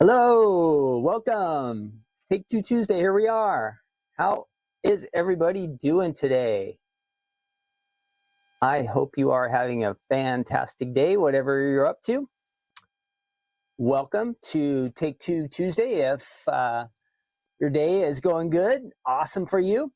Hello, welcome. Take Two Tuesday, here we are. How is everybody doing today? I hope you are having a fantastic day, whatever you're up to. Welcome to Take Two Tuesday. If your day is going good, awesome for you.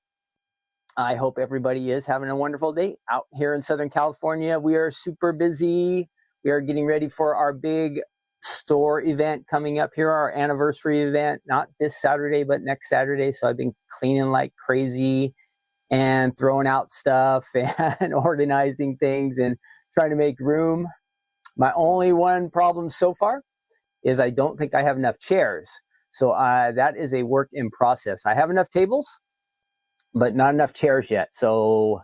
I hope everybody is having a wonderful day. Out here in Southern California, we are super busy. We are getting ready for our big store event coming up here, our anniversary event, not this Saturday, but next Saturday. So I've been cleaning like crazy and throwing out stuff and organizing things and trying to make room. My only one problem so far is I don't think I have enough chairs. So that is a work in process. I have enough tables, but not enough chairs yet. So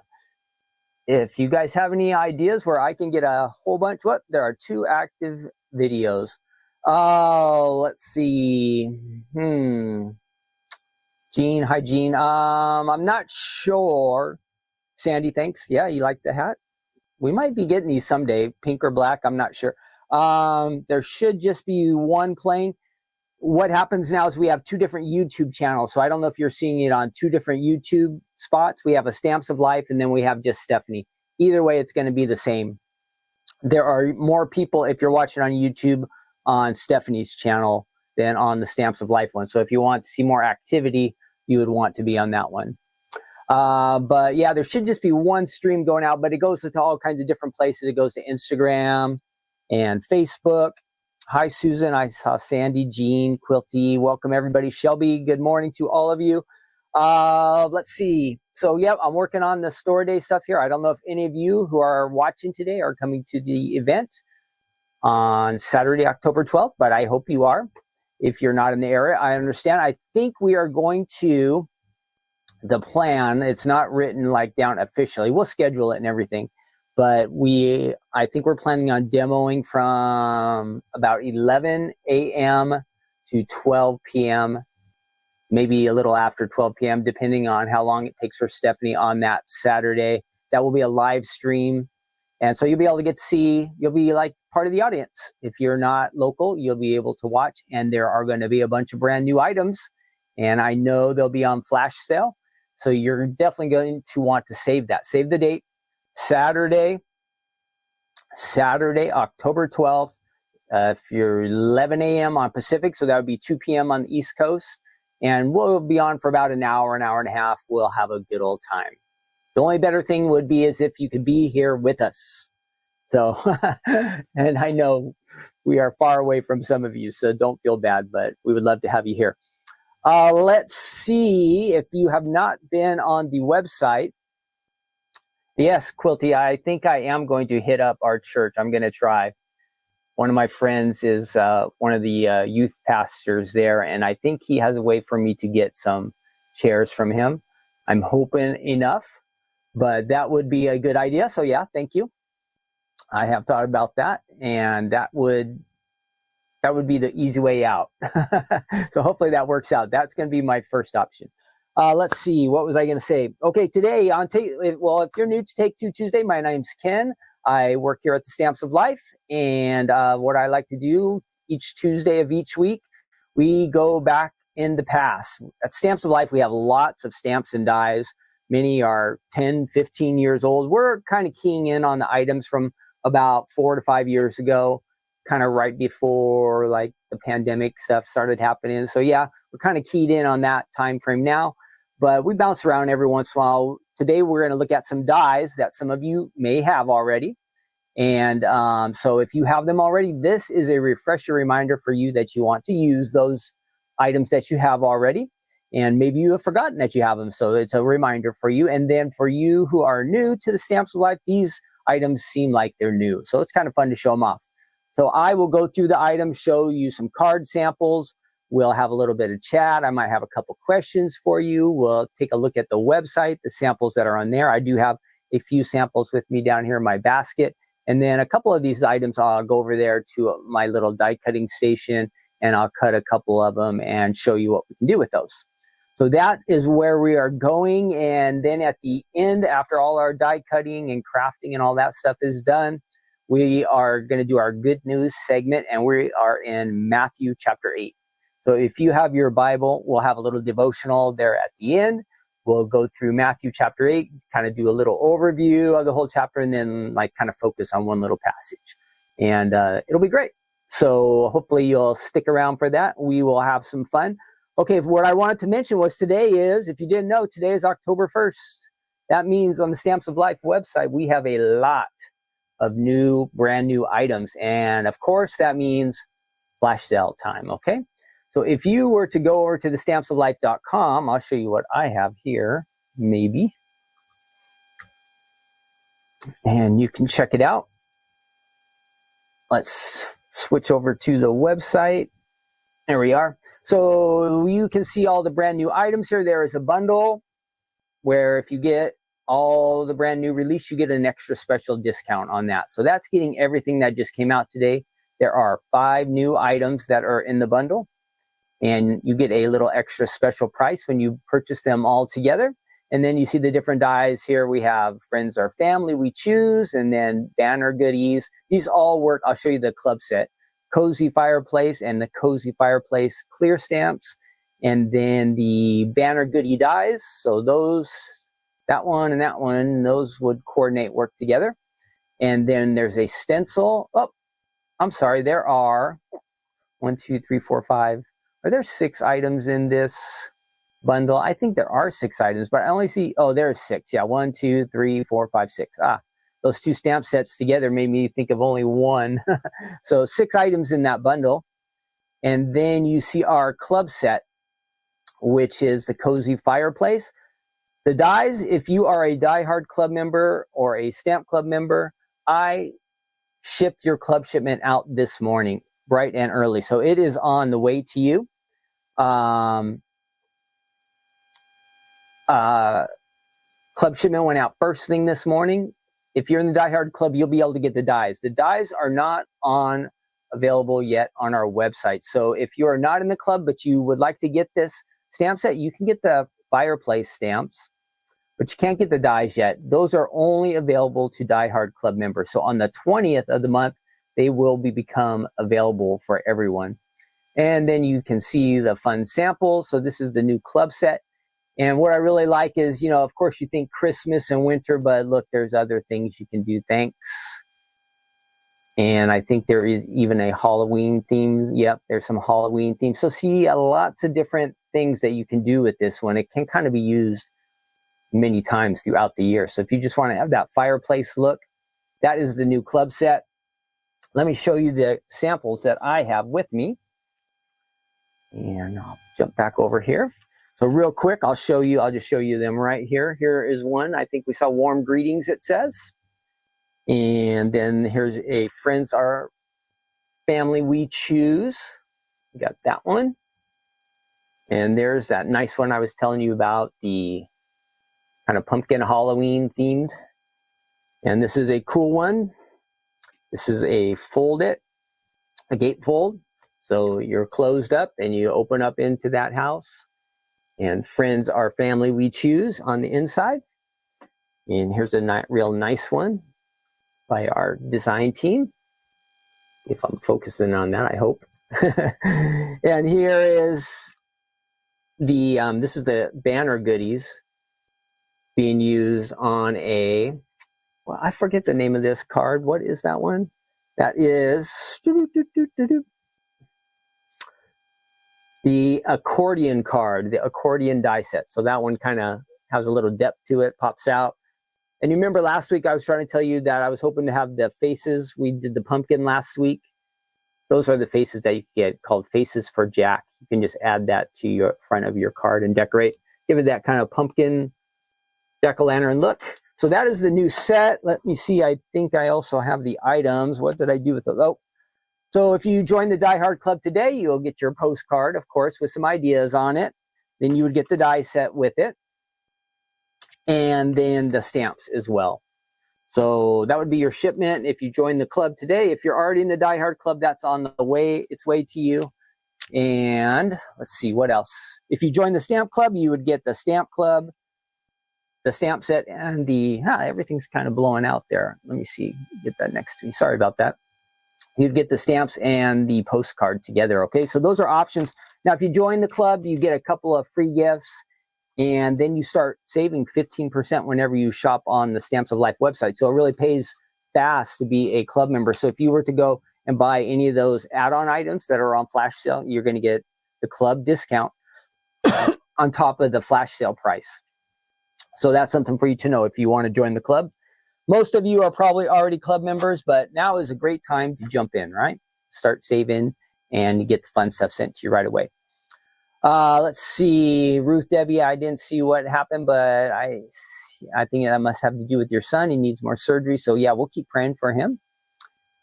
if you guys have any ideas where I can get a whole bunch, there are 2 active videos. Oh, let's see. Jean, hi Jean. I'm not sure. Sandy, thanks. Yeah, you like the hat? We might be getting these someday, pink or black, I'm not sure. There should just be one playing. What happens now is we have 2 different YouTube channels. So I don't know if you're seeing it on 2 different YouTube spots. We have a Stamps of Life and then we have just Stephanie. Either way, it's going to be the same. There are more people, if you're watching on YouTube, on Stephanie's channel than on the Stamps of Life one. So if you want to see more activity, you would want to be on that one. But yeah, there should just be one stream going out, but it goes to all kinds of different places. It goes to Instagram and Facebook. Hi, Susan. I saw Sandy, Jean, Quilty. Welcome, everybody. Shelby, good morning to all of you. Let's see. So, yep, I'm working on the store day stuff here. I don't know if any of you who are watching today are coming to the event on Saturday, October 12th, but I hope you are. If you're not in the area, I understand. I think we are going to, the plan, it's not written like down officially. We'll schedule it and everything. But I think we're planning on demoing from about 11 a.m. to 12 p.m., maybe a little after 12 p.m., depending on how long it takes for Stephanie on that Saturday. That will be a live stream. And so you'll be able to you'll be like part of the audience. If you're not local, you'll be able to watch. And there are going to be a bunch of brand new items. And I know they'll be on flash sale. So you're definitely going to want to save that. Save the date. Saturday, October 12th, if you're 11 a.m. on Pacific, so that would be 2 p.m. on the East Coast, and we'll be on for about an hour and a half. We'll have a good old time. The only better thing would be is if you could be here with us. So, and I know we are far away from some of you, so don't feel bad, but we would love to have you here. Let's see if you have not been on the website. Yes, Quilty, I think I am going to hit up our church. I'm going to try. One of my friends is one of the youth pastors there, and I think he has a way for me to get some chairs from him. I'm hoping enough, but that would be a good idea. So yeah, thank you. I have thought about that, and that would be the easy way out. So hopefully that works out. That's going to be my first option. Let's see, what was I going to say? Okay, today on if you're new to Take Two Tuesday, my name's Ken. I work here at the Stamps of Life, and what I like to do each Tuesday of each week, we go back in the past. At Stamps of Life, we have lots of stamps and dies. Many are 10, 15 years old. We're kind of keying in on the items from about 4 to 5 years ago, kind of right before like the pandemic stuff started happening. So yeah, we're kind of keyed in on that time frame now. But we bounce around every once in a while. Today, we're going to look at some dies that some of you may have already. And so if you have them already, this is a refresher reminder for you that you want to use those items that you have already. And maybe you have forgotten that you have them. So it's a reminder for you. And then for you who are new to the Stamps of Life, these items seem like they're new. So it's kind of fun to show them off. So I will go through the items, show you some card samples. We'll have a little bit of chat. I might have a couple questions for you. We'll take a look at the website, the samples that are on there. I do have a few samples with me down here in my basket. And then a couple of these items, I'll go over there to my little die cutting station, and I'll cut a couple of them and show you what we can do with those. So that is where we are going. And then at the end, after all our die cutting and crafting and all that stuff is done, we are going to do our good news segment, and we are in Matthew chapter 8. So if you have your Bible, we'll have a little devotional there at the end. We'll go through Matthew chapter 8, kind of do a little overview of the whole chapter, and then like kind of focus on one little passage. And it'll be great. So hopefully you'll stick around for that. We will have some fun. Okay, what I wanted to mention was today is, if you didn't know, today is October 1st. That means on the Stamps of Life website, we have a lot of brand new items. And of course, that means flash sale time, okay? So if you were to go over to the stampsoflife.com, I'll show you what I have here, maybe. And you can check it out. Let's switch over to the website. There we are. So you can see all the brand new items here. There is a bundle where if you get all the brand new release, you get an extra special discount on that. So that's getting everything that just came out today. There are 5 new items that are in the bundle, and you get a little extra special price when you purchase them all together. And then you see the different dies here. We have Friends or Family We Choose, and then Banner Goodies. These all work. I'll show you the club set. Cozy Fireplace and the Cozy Fireplace clear stamps, and then the Banner Goodie dies. So that one and that one, those would coordinate, work together. And then there's a stencil. Oh, I'm sorry. There are 1, 2, 3, 4, 5. Are there 6 items in this bundle? I think there are 6 items, but I only see, oh, there's 6. Yeah, 1, 2, 3, 4, 5, 6. Those 2 stamp sets together made me think of only 1. So 6 items in that bundle. And then you see our club set, which is the Cozy Fireplace. The dies, if you are a Die-Hard Club member or a Stamp Club member, I shipped your club shipment out this morning, bright and early. So it is on the way to you. Club shipment went out first thing this morning. If you're in the Die Hard Club, you'll be able to get the dies. The dies are not available yet on our website. So if you are not in the club, but you would like to get this stamp set, you can get the fireplace stamps, but you can't get the dies yet. Those are only available to Die Hard Club members. So on the 20th of the month, they will become available for everyone. And then you can see the fun samples. So this is the new club set. And what I really like is, of course you think Christmas and winter, but look, there's other things you can do. Thanks. And I think there is even a Halloween theme. Yep, there's some Halloween themes. So see, lots of different things that you can do with this one. It can kind of be used many times throughout the year. So if you just want to have that fireplace look, that is the new club set. Let me show you the samples that I have with me. And I'll jump back over here. So real quick, I'll just show you them right here. Here is one. I think we saw Warm Greetings, it says. And then here's a Friends or Family We Choose. We got that one. And there's that nice one I was telling you about, the kind of pumpkin Halloween themed. And this is a cool one. This is a gatefold. So you're closed up and you open up into that house. And Friends or Family We Choose on the inside. And here's a real nice one by our design team. If I'm focusing on that, I hope. And here is this is the Banner Goodies being used on well, I forget the name of this card. What is that one? That is the accordion card, the accordion die set. So that one kind of has a little depth to it, pops out. And you remember last week I was trying to tell you that I was hoping to have the faces. We did the pumpkin last week. Those are the faces that you can get, called Faces for Jack. You can just add that to your front of your card and decorate. Give it that kind of pumpkin jack-o'-lantern look. So that is the new set. Let me see. I think I also have the items. What did I do with it? Oh. So if you join the Die Hard Club today, you'll get your postcard, of course, with some ideas on it. Then you would get the die set with it. And then the stamps as well. So that would be your shipment if you join the club today. If you're already in the Die Hard Club, that's on the way, its way to you. And let's see, what else? If you join the Stamp Club, you would get the Stamp Club the stamp set and the, everything's kind of blowing out there. Let me see, get that next to me. Sorry about that. You'd get the stamps and the postcard together. Okay, so those are options. Now, if you join the club, you get a couple of free gifts, and then you start saving 15% whenever you shop on the Stamps of Life website. So it really pays fast to be a club member. So if you were to go and buy any of those add-on items that are on flash sale, you're going to get the club discount on top of the flash sale price. So that's something for you to know if you want to join the club. Most of you are probably already club members, but now is a great time to jump in, right? Start saving and you get the fun stuff sent to you right away. Let's see, Ruth Debbie, I didn't see what happened, but I think that must have to do with your son. He needs more surgery. So yeah, we'll keep praying for him.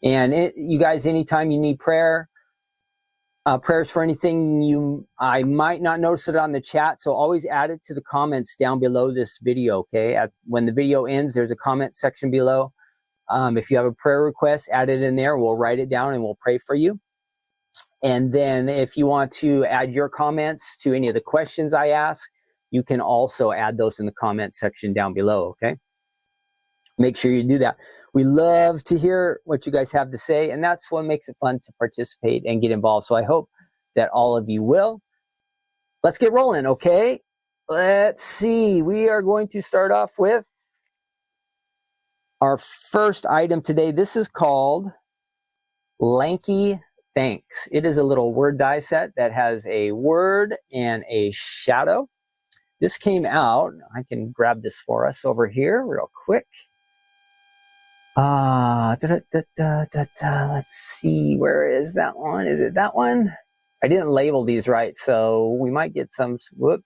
And you guys, anytime you need prayer, prayers for anything, I might not notice it on the chat, so always add it to the comments down below this video, okay? When the video ends, there's a comment section below. If you have a prayer request, add it in there. We'll write it down and we'll pray for you. And then if you want to add your comments to any of the questions I ask, you can also add those in the comment section down below, okay? Make sure you do that. We love to hear what you guys have to say, and that's what makes it fun to participate and get involved. So I hope that all of you will. Let's get rolling, okay? Let's see. We are going to start off with our first item today. This is called Lanky Thanks. It is a little word die set that has a word and a shadow. This came out, I can grab this for us over here real quick. Let's see, where is that one? Is it that one? I didn't label these right, so we might get some, whoops.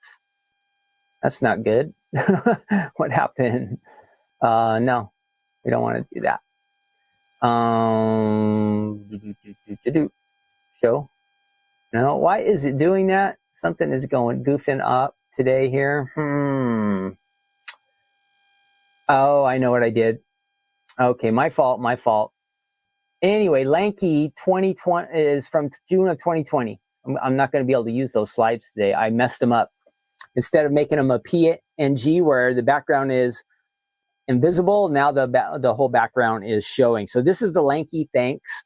That's not good. What happened? No, we don't want to do that. Show. No, why is it doing that? Something is goofing up today here. Oh, I know what I did. Okay, my fault. Anyway, Lanky 2020 is from June of 2020. I'm not going to be able to use those slides today. I messed them up. Instead of making them a PNG where the background is invisible, now the whole background is showing. So this is the Lanky Thanks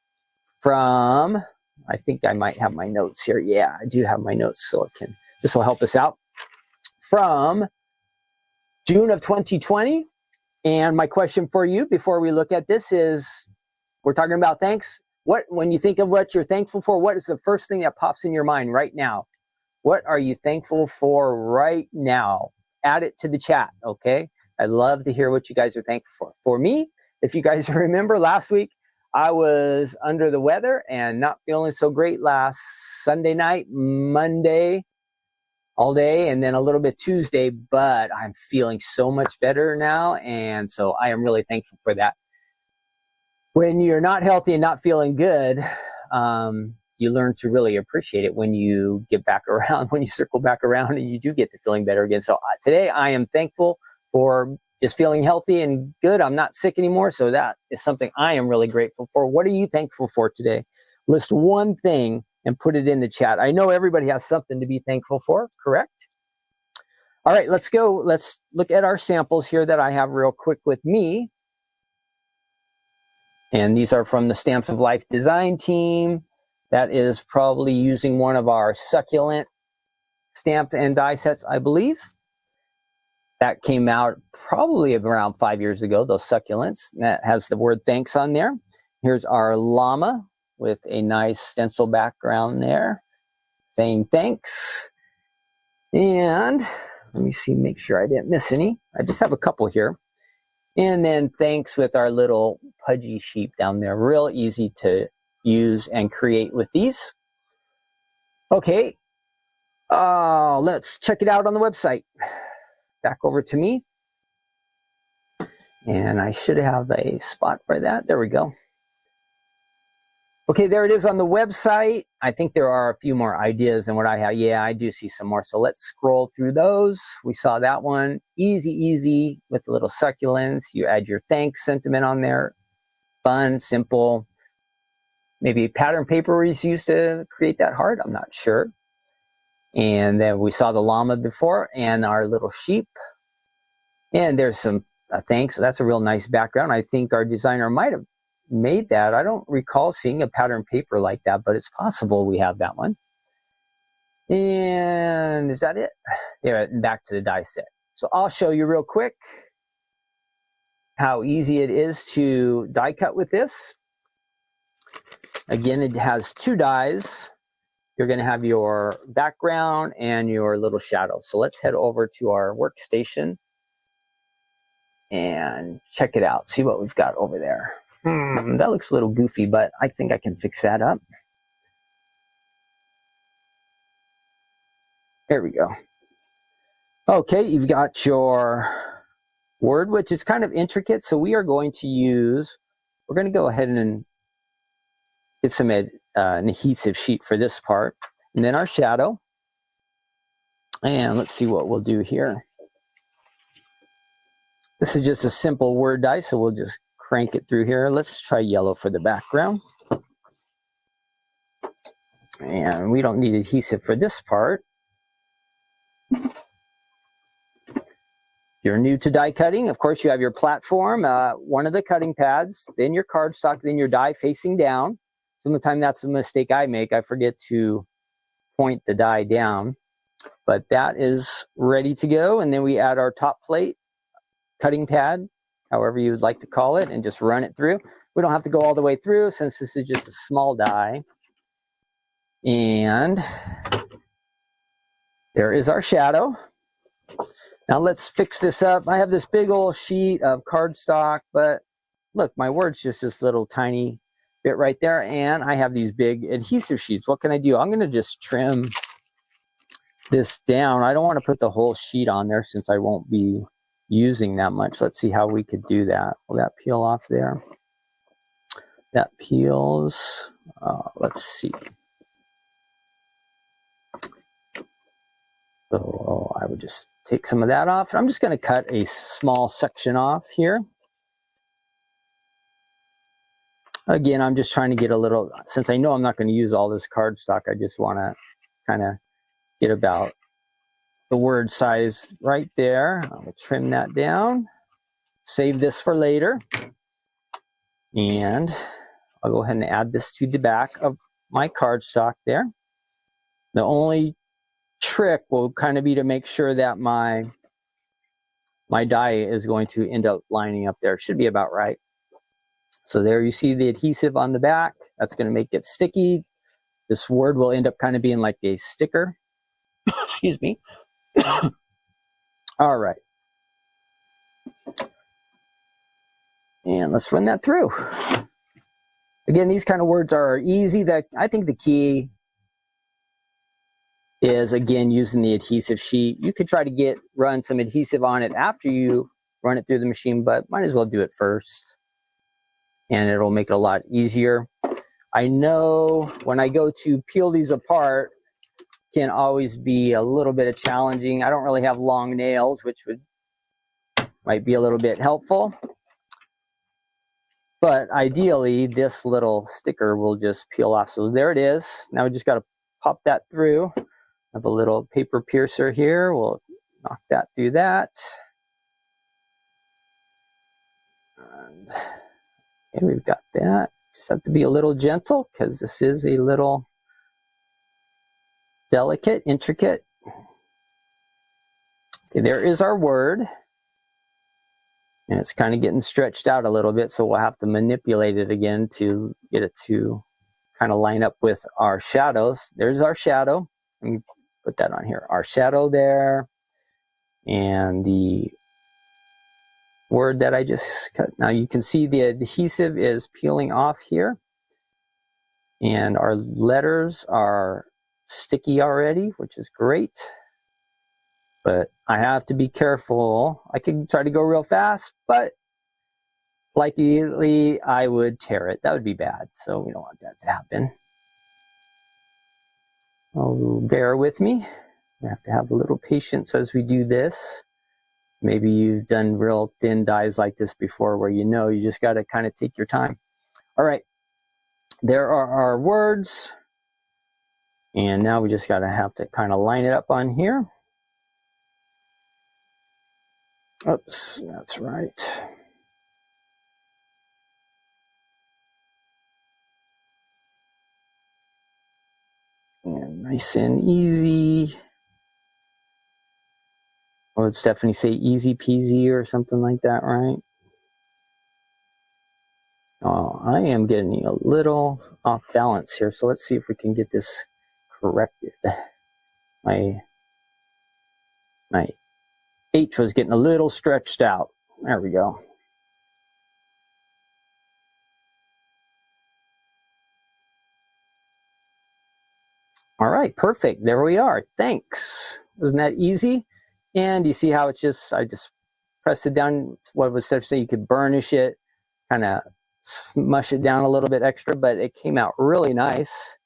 from, I think I might have my notes here. Yeah, I do have my notes, so this will help us out. From June of 2020. And my question for you before we look at this is, we're talking about thanks. When you think of what you're thankful for, what is the first thing that pops in your mind right now? What are you thankful for right now? Add it to the chat, okay? I'd love to hear what you guys are thankful for. For me, if you guys remember last week, I was under the weather and not feeling so great last Sunday night, Monday, all day, and then a little bit Tuesday, but I'm feeling so much better now, and so I am really thankful for that. When you're not healthy and not feeling good, you learn to really appreciate it when you get back around, when you circle back around and you do get to feeling better again. So today I am thankful for just feeling healthy and good. I'm not sick anymore, so that is something I am really grateful for. What are you thankful for today? List one thing and put it in the chat. I know everybody has something to be thankful for, correct? All right, let's go. Let's look at our samples here that I have real quick with me. And these are from the Stamps of Life design team. That is probably using one of our succulent stamp and die sets, I believe. That came out probably around 5 years ago, those succulents. That has the word thanks on there. Here's our llama with a nice stencil background there saying thanks. And let me see, make sure I didn't miss any. I just have a couple here. And then thanks with our little pudgy sheep down there. Real easy to use and create with these. Okay, let's check it out on the website. Back over to me. And I should have a spot for that. There we go. Okay, there it is on the website. I think there are a few more ideas than what I have. Yeah, I do see some more. So let's scroll through those. We saw that one. Easy with the little succulents. You add your thanks sentiment on there. Fun, simple. Maybe pattern paper is used to create that heart. I'm not sure. And then we saw the llama before and our little sheep. And there's some thanks. That's a real nice background. I think our designer might have made that. I don't recall seeing a pattern paper like that, but it's possible we have that one. And is that it? Yeah, back to the die set. So I'll show you real quick how easy it is to die cut with this. Again, it has 2 dies. You're going to have your background and your little shadow. So let's head over to our workstation and check it out. See what we've got over there. That looks a little goofy, but I think I can fix that up. There we go. Okay, you've got your word, which is kind of intricate. So we are going to use, we're going to go ahead and get some an adhesive sheet for this part. And then our shadow. And let's see what we'll do here. This is just a simple word die, so we'll just crank it through here. Let's try yellow for the background. And we don't need adhesive for this part. If you're new to die cutting, of course you have your platform, one of the cutting pads, then your cardstock, then your die facing down. Sometimes that's a mistake I make. I forget to point the die down. But that is ready to go. And then we add our top plate, cutting pad, however you would like to call it, and just run it through. We don't have to go all the way through since this is just a small die. And there is our shadow. Now let's fix this up. I have this big old sheet of cardstock, but look, my word's just this little tiny bit right there. And I have these big adhesive sheets. What can I do? I'm going to just trim this down. I don't want to put the whole sheet on there since I won't be using that much. Let's see how we could do that. Will that peel off there? That peels. Let's see. So I would just take some of that off. I'm just going to cut a small section off here. Again, I'm just trying to get a little, since I know I'm not going to use all this cardstock, I just want to kind of get about the word size right there. I'll trim that down, save this for later. And I'll go ahead and add this to the back of my cardstock there. The only trick will kind of be to make sure that my die is going to end up lining up there. It should be about right. So there you see the adhesive on the back. That's going to make it sticky. This word will end up kind of being like a sticker. Excuse me. All right. And let's run that through. Again, these kind of words are easy. I think the key is, again, using the adhesive sheet. You could try to run some adhesive on it after you run it through the machine, but might as well do it first. And it'll make it a lot easier. I know when I go to peel these apart, can always be a little bit of challenging. I don't really have long nails, which might be a little bit helpful. But ideally, this little sticker will just peel off. So there it is. Now we just got to pop that through. I have a little paper piercer here. We'll knock that through that. And we've got that. Just have to be a little gentle because this is a little delicate, intricate. Okay, there is our word. And it's kind of getting stretched out a little bit, so we'll have to manipulate it again to get it to kind of line up with our shadows. There's our shadow. Let me put that on here. Our shadow there. And the word that I just cut. Now you can see the adhesive is peeling off here. And our letters are sticky already, which is great. But I have to be careful. I could try to go real fast, but likely I would tear it. That would be bad. So we don't want that to happen. Oh, bear with me. I have to have a little patience as we do this. Maybe you've done real thin dies like this before where you just got to kind of take your time. All right. There are our words. And now we just got to have to kind of line it up on here. Oops, that's right. And nice and easy. Or would Stephanie say easy peasy or something like that, right? Oh, I am getting a little off balance here, so let's see if we can get this corrected. My H was getting a little stretched out. There we go. All right, perfect. There we are. Thanks. Wasn't that easy? And you see how it's just, I just pressed it down. What was Steph saying? You could burnish it, kind of smush it down a little bit extra, but it came out really nice.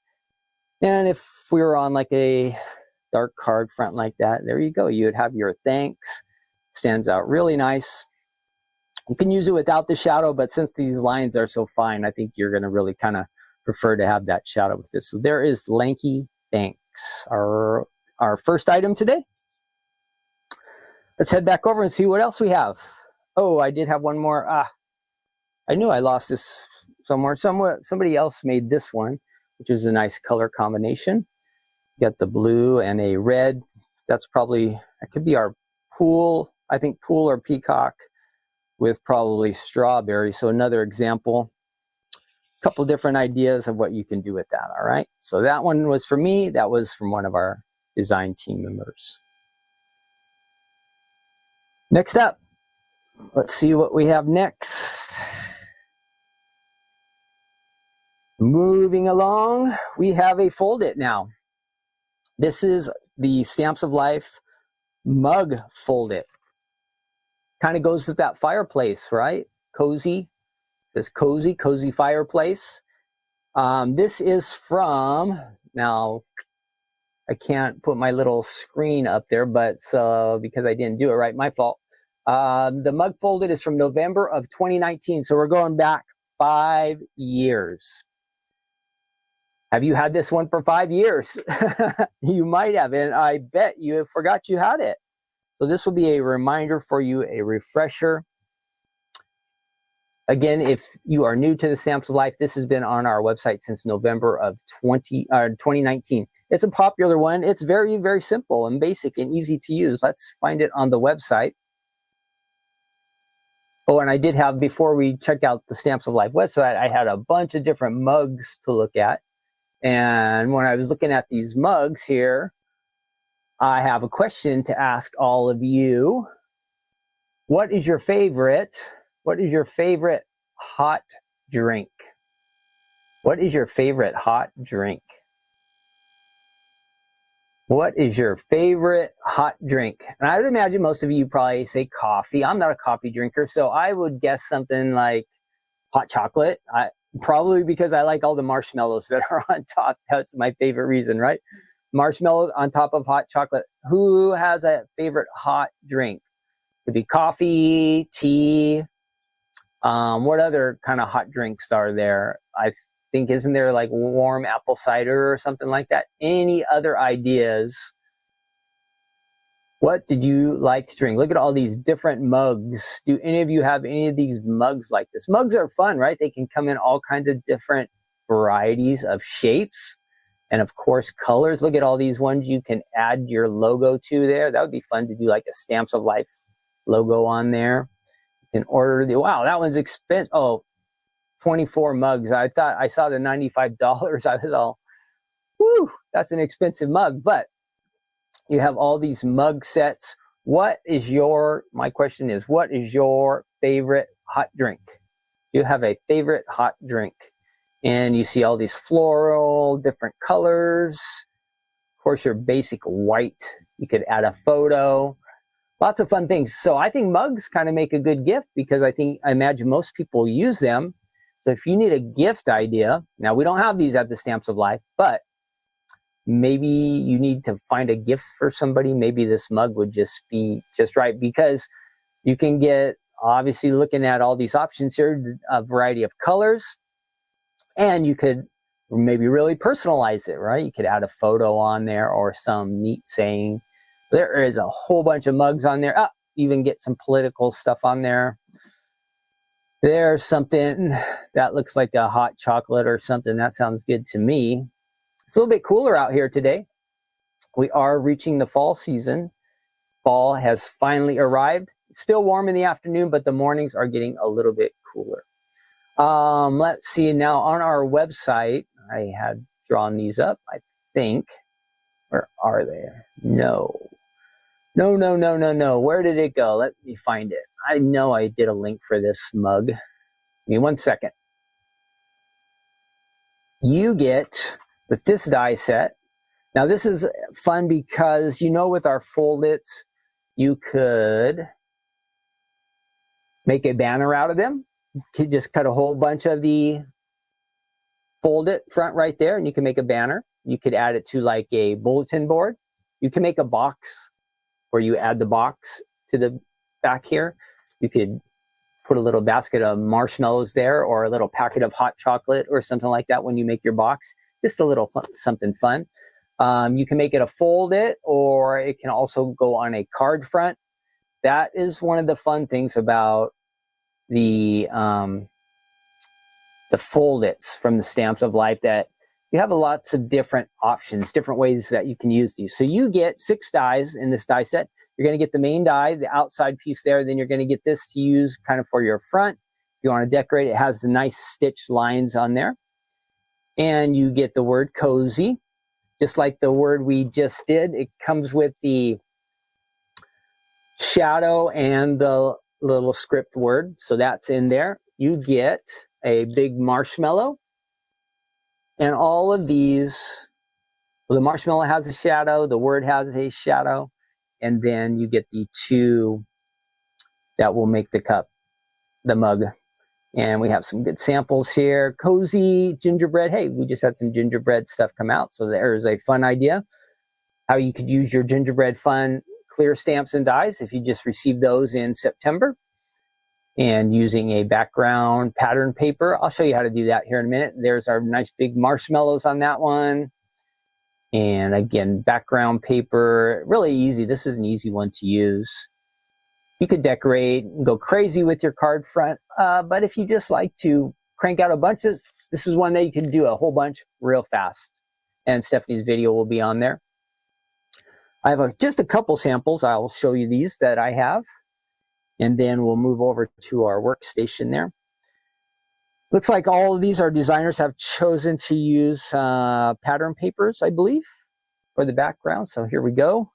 And if we were on like a dark card front like that, there you go. You would have your thanks. Stands out really nice. You can use it without the shadow, but since these lines are so fine, I think you're going to really kind of prefer to have that shadow with this. So there is Lanky Thanks, our first item today. Let's head back over and see what else we have. Oh, I did have one more. I knew I lost this somewhere. Somebody else made this one, which is a nice color combination. You got the blue and a red. That's probably, that could be our pool, I think pool or peacock with probably strawberry. So another example. A couple different ideas of what you can do with that, all right? So that one was for me. That was from one of our design team members. Next up, let's see what we have next. Moving along, we have a Fold It now. This is the Stamps of Life mug Fold It. Kind of goes with that fireplace, right? Cozy, this cozy fireplace. This is from, now I can't put my little screen up there, but because I didn't do it right, my fault. The mug Folded is from November of 2019, so we're going back 5 years. Have you had this one for 5 years? You might have, and I bet you forgot you had it. So this will be a reminder for you, a refresher. Again, if you are new to the Stamps of Life, this has been on our website since November of 2019. It's a popular one. It's very, very simple and basic and easy to use. Let's find it on the website. Oh, and I did have, before we check out the Stamps of Life website, I had a bunch of different mugs to look at. And when I was looking at these mugs here, I have a question to ask all of you. What is your favorite hot drink? What is your favorite hot drink? What is your favorite hot drink? And I would imagine most of you probably say coffee. I'm not a coffee drinker, so I would guess something like hot chocolate. Probably because I like all the marshmallows that are on top. That's my favorite reason, right? Marshmallows on top of hot chocolate. Who has a favorite hot drink? Could be coffee, tea. What other kind of hot drinks are there? I think, isn't there like warm apple cider or something like that? Any other ideas? What did you like to drink? Look at all these different mugs. Do any of you have any of these mugs like this? Mugs are fun, right? They can come in all kinds of different varieties of shapes and, of course, colors. Look at all these ones you can add your logo to there. That would be fun to do, like a Stamps of Life logo on there. You can order the, wow, that one's expensive. Oh, 24 mugs. I thought I saw the $95. I was all, whew, that's an expensive mug. But you have all these mug sets. My question is, what is your favorite hot drink? You have a favorite hot drink. And you see all these floral, different colors. Of course, your basic white. You could add a photo. Lots of fun things. So I think mugs kind of make a good gift because I imagine most people use them. So if you need a gift idea, now we don't have these at the Stamps of Life, but maybe you need to find a gift for somebody. Maybe this mug would just be just right, because you can get, obviously looking at all these options here, a variety of colors, and you could maybe really personalize it, right? You could add a photo on there or some neat saying. There is a whole bunch of mugs on there. even get some political stuff on there. There's something that looks like a hot chocolate or something. That sounds good to me. It's a little bit cooler out here today. We are reaching the fall season. Fall has finally arrived. Still warm in the afternoon, but the mornings are getting a little bit cooler. Let's see now on our website. I had drawn these up, I think. Where are they? No. Where did it go? Let me find it. I know I did a link for this mug. Give me 1 second. You get, with this die set, now this is fun because, you know, with our fold-its, you could make a banner out of them. You could just cut a whole bunch of the fold-it front right there, and you can make a banner. You could add it to like a bulletin board. You can make a box where you add the box to the back here. You could put a little basket of marshmallows there, or a little packet of hot chocolate or something like that when you make your box. Just a little fun, something fun. You can make it a fold-it, or it can also go on a card front. That is one of the fun things about the fold-its from the Stamps of Life, that you have lots of different options, different ways that you can use these. So you get 6 dies in this die set. You're going to get the main die, the outside piece there. Then you're going to get this to use kind of for your front. If you want to decorate, it has the nice stitched lines on there. And you get the word cozy, just like the word we just did. It comes with the shadow and the little script word. So that's in there. You get a big marshmallow. And all of these, well, the marshmallow has a shadow, the word has a shadow, and then you get the 2 that will make the cup, the mug. And we have some good samples here. Cozy gingerbread. Hey, we just had some gingerbread stuff come out, so there's a fun idea how you could use your gingerbread fun clear stamps and dies if you just received those in September. And using a background pattern paper. I'll show you how to do that here in a minute. There's our nice big marshmallows on that one. And again, background paper, really easy. This is an easy one to use. You could decorate and go crazy with your card front. But if you just like to crank out a bunch of, this is one that you can do a whole bunch real fast. And Stephanie's video will be on there. I have just a couple samples. I'll show you these that I have. And then we'll move over to our workstation there. Looks like all of these, our designers have chosen to use pattern papers, I believe, for the background. So here we go.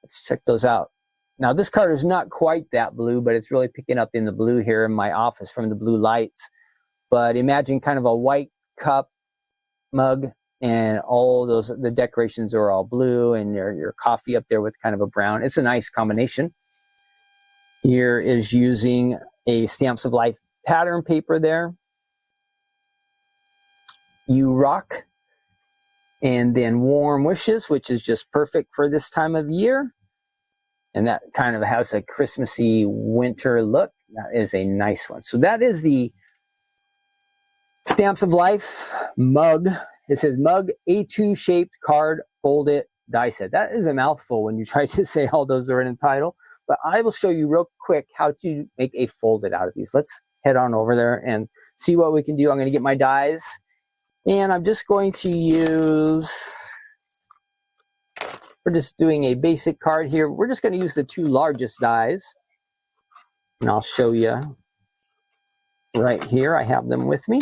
Let's check those out. Now this card is not quite that blue, but it's really picking up in the blue here in my office from the blue lights. But imagine kind of a white cup mug, and all those, the decorations are all blue, and your coffee up there with kind of a brown. It's a nice combination. Here is using a Stamps of Life pattern paper there. You Rock. And then Warm Wishes, which is just perfect for this time of year. And that kind of has a Christmassy winter look. That is a nice one. So that is the Stamps of Life mug. It says mug A2 shaped card folded die set. That is a mouthful when you try to say all those are in the title. But I will show you real quick how to make a folded out of these. Let's head on over there and see what we can do. I'm going to get my dies, and I'm just going to use, we're just doing a basic card here. We're just going to use the 2 largest dies, and I'll show you right here. I have them with me.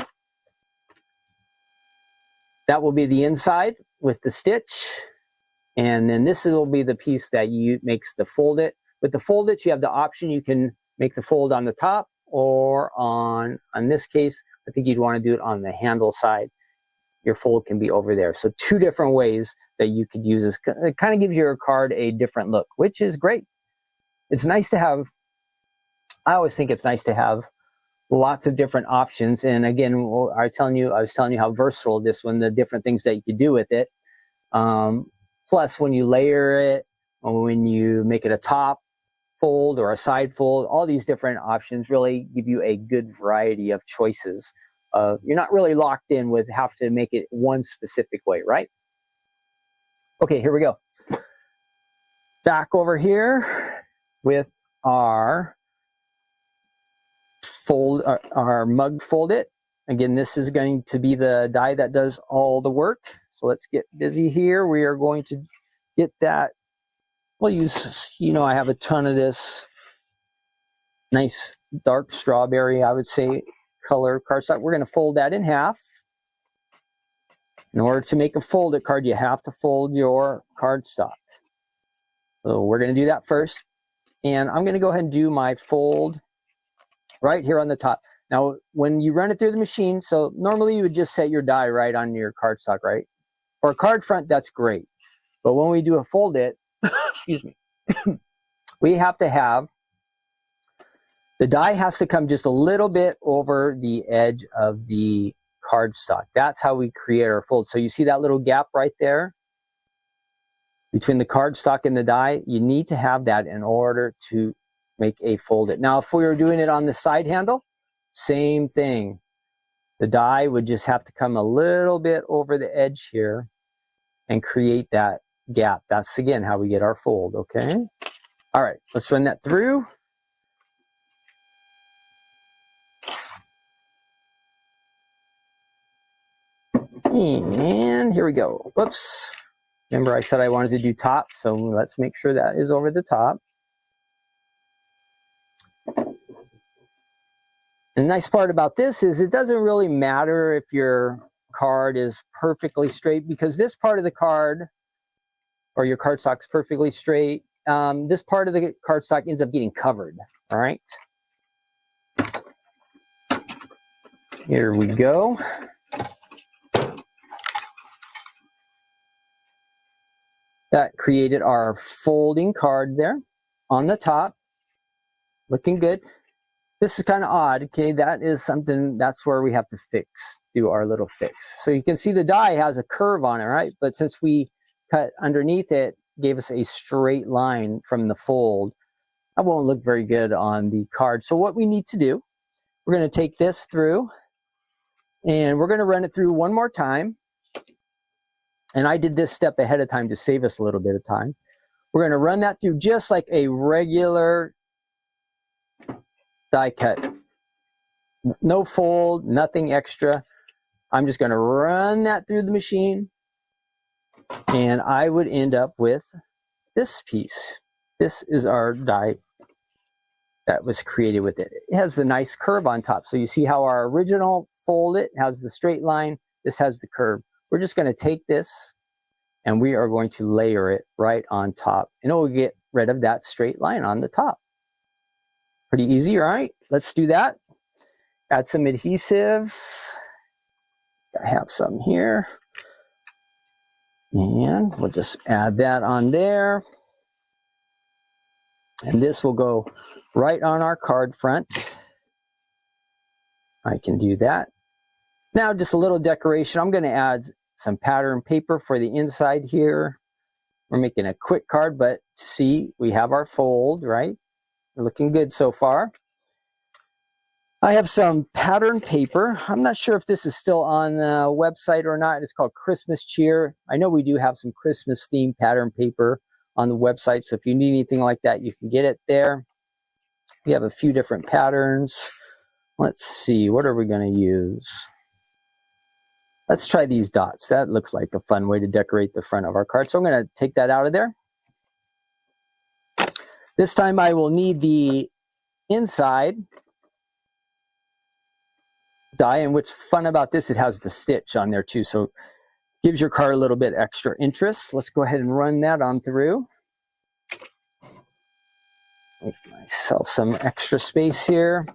That will be the inside with the stitch, and then this will be the piece that makes the fold it. With the fold it, you have the option. You can make the fold on the top, or on this case, I think you'd want to do it on the handle side. Your fold can be over there. So 2 different ways that you could use this. It kind of gives your card a different look, which is great. It's nice to have, I always think it's nice to have lots of different options. And again, I was telling you how versatile this one, the different things that you could do with it. Plus, when you layer it, or when you make it a top fold or a side fold, all these different options really give you a good variety of choices. You're not really locked in with have to make it one specific way, right? Okay, here we go. Back over here with our our mug fold it. Again, this is going to be the die that does all the work. So let's get busy here. We are going to get that. We'll use, I have a ton of this nice dark strawberry, I would say, color cardstock. We're going to fold that in half. In order to make a folded card, you have to fold your cardstock. So we're going to do that first. And I'm going to go ahead and do my fold right here on the top. Now, when you run it through the machine, so normally you would just set your die right on your cardstock, right? For a card front, that's great. But when we do a fold it, excuse me, we have to have, the die has to come just a little bit over the edge of the cardstock. That's how we create our fold. So you see that little gap right there between the cardstock and the die? You need to have that in order to make a fold it. Now, if we were doing it on the side handle, same thing. The die would just have to come a little bit over the edge here and create that gap. That's, again, how we get our fold, okay? All right, let's run that through. And here we go. Whoops. Remember I said I wanted to do top, so let's make sure that is over the top. And the nice part about this is it doesn't really matter if your card is perfectly straight, because this part of the card, or your cardstock, is perfectly straight. This part of the cardstock ends up getting covered, all right? Here we go. That created our folding card there on the top. Looking good. This is kind of odd, okay? That is something, that's where we have to do our little fix. So you can see the die has a curve on it, right? But since we cut underneath it, gave us a straight line from the fold. That won't look very good on the card. So what we need to do, we're going to take this through and we're going to run it through one more time. And I did this step ahead of time to save us a little bit of time. We're going to run that through just like a regular die cut. No fold, nothing extra. I'm just going to run that through the machine, and I would end up with this piece. This is our die that was created with it. It has the nice curve on top. So you see how our original fold it has the straight line. This has the curve. We're just going to take this and we are going to layer it right on top, and it will get rid of that straight line on the top. Pretty easy, right? Let's do that. Add some adhesive. I have some here. And we'll just add that on there. And this will go right on our card front. I can do that. Now just a little decoration. I'm going to add some pattern paper for the inside here. We're making a quick card, but see, we have our fold, right? We're looking good so far. I have some pattern paper. I'm not sure if this is still on the website or not. It's called Christmas Cheer. I know we do have some Christmas themed pattern paper on the website, so if you need anything like that, you can get it there. We have a few different patterns. Let's see, what are we going to use? Let's try these dots. That looks like a fun way to decorate the front of our card. So I'm going to take that out of there. This time I will need the inside die, and what's fun about this, it has the stitch on there too, so gives your card a little bit extra interest. Let's go ahead and run that on through. Make myself some extra space here.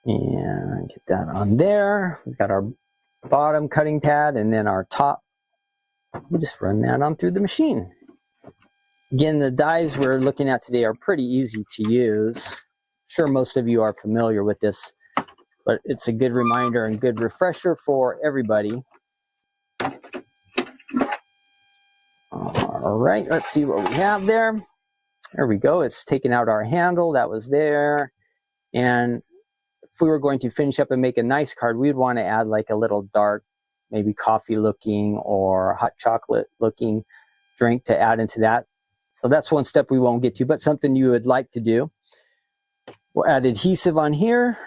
And get that on there. We've got our bottom cutting pad and then our top. We just run that on through the machine. Again, the dies we're looking at today are pretty easy to use. I'm sure most of you are familiar with this, but it's a good reminder and good refresher for everybody. All right, let's see what we have there. There we go. It's taken out our handle. That was there. And if we were going to finish up and make a nice card, we'd want to add like a little dark, maybe coffee looking or hot chocolate looking drink to add into that. So that's one step we won't get to, but something you would like to do. We'll add adhesive on here.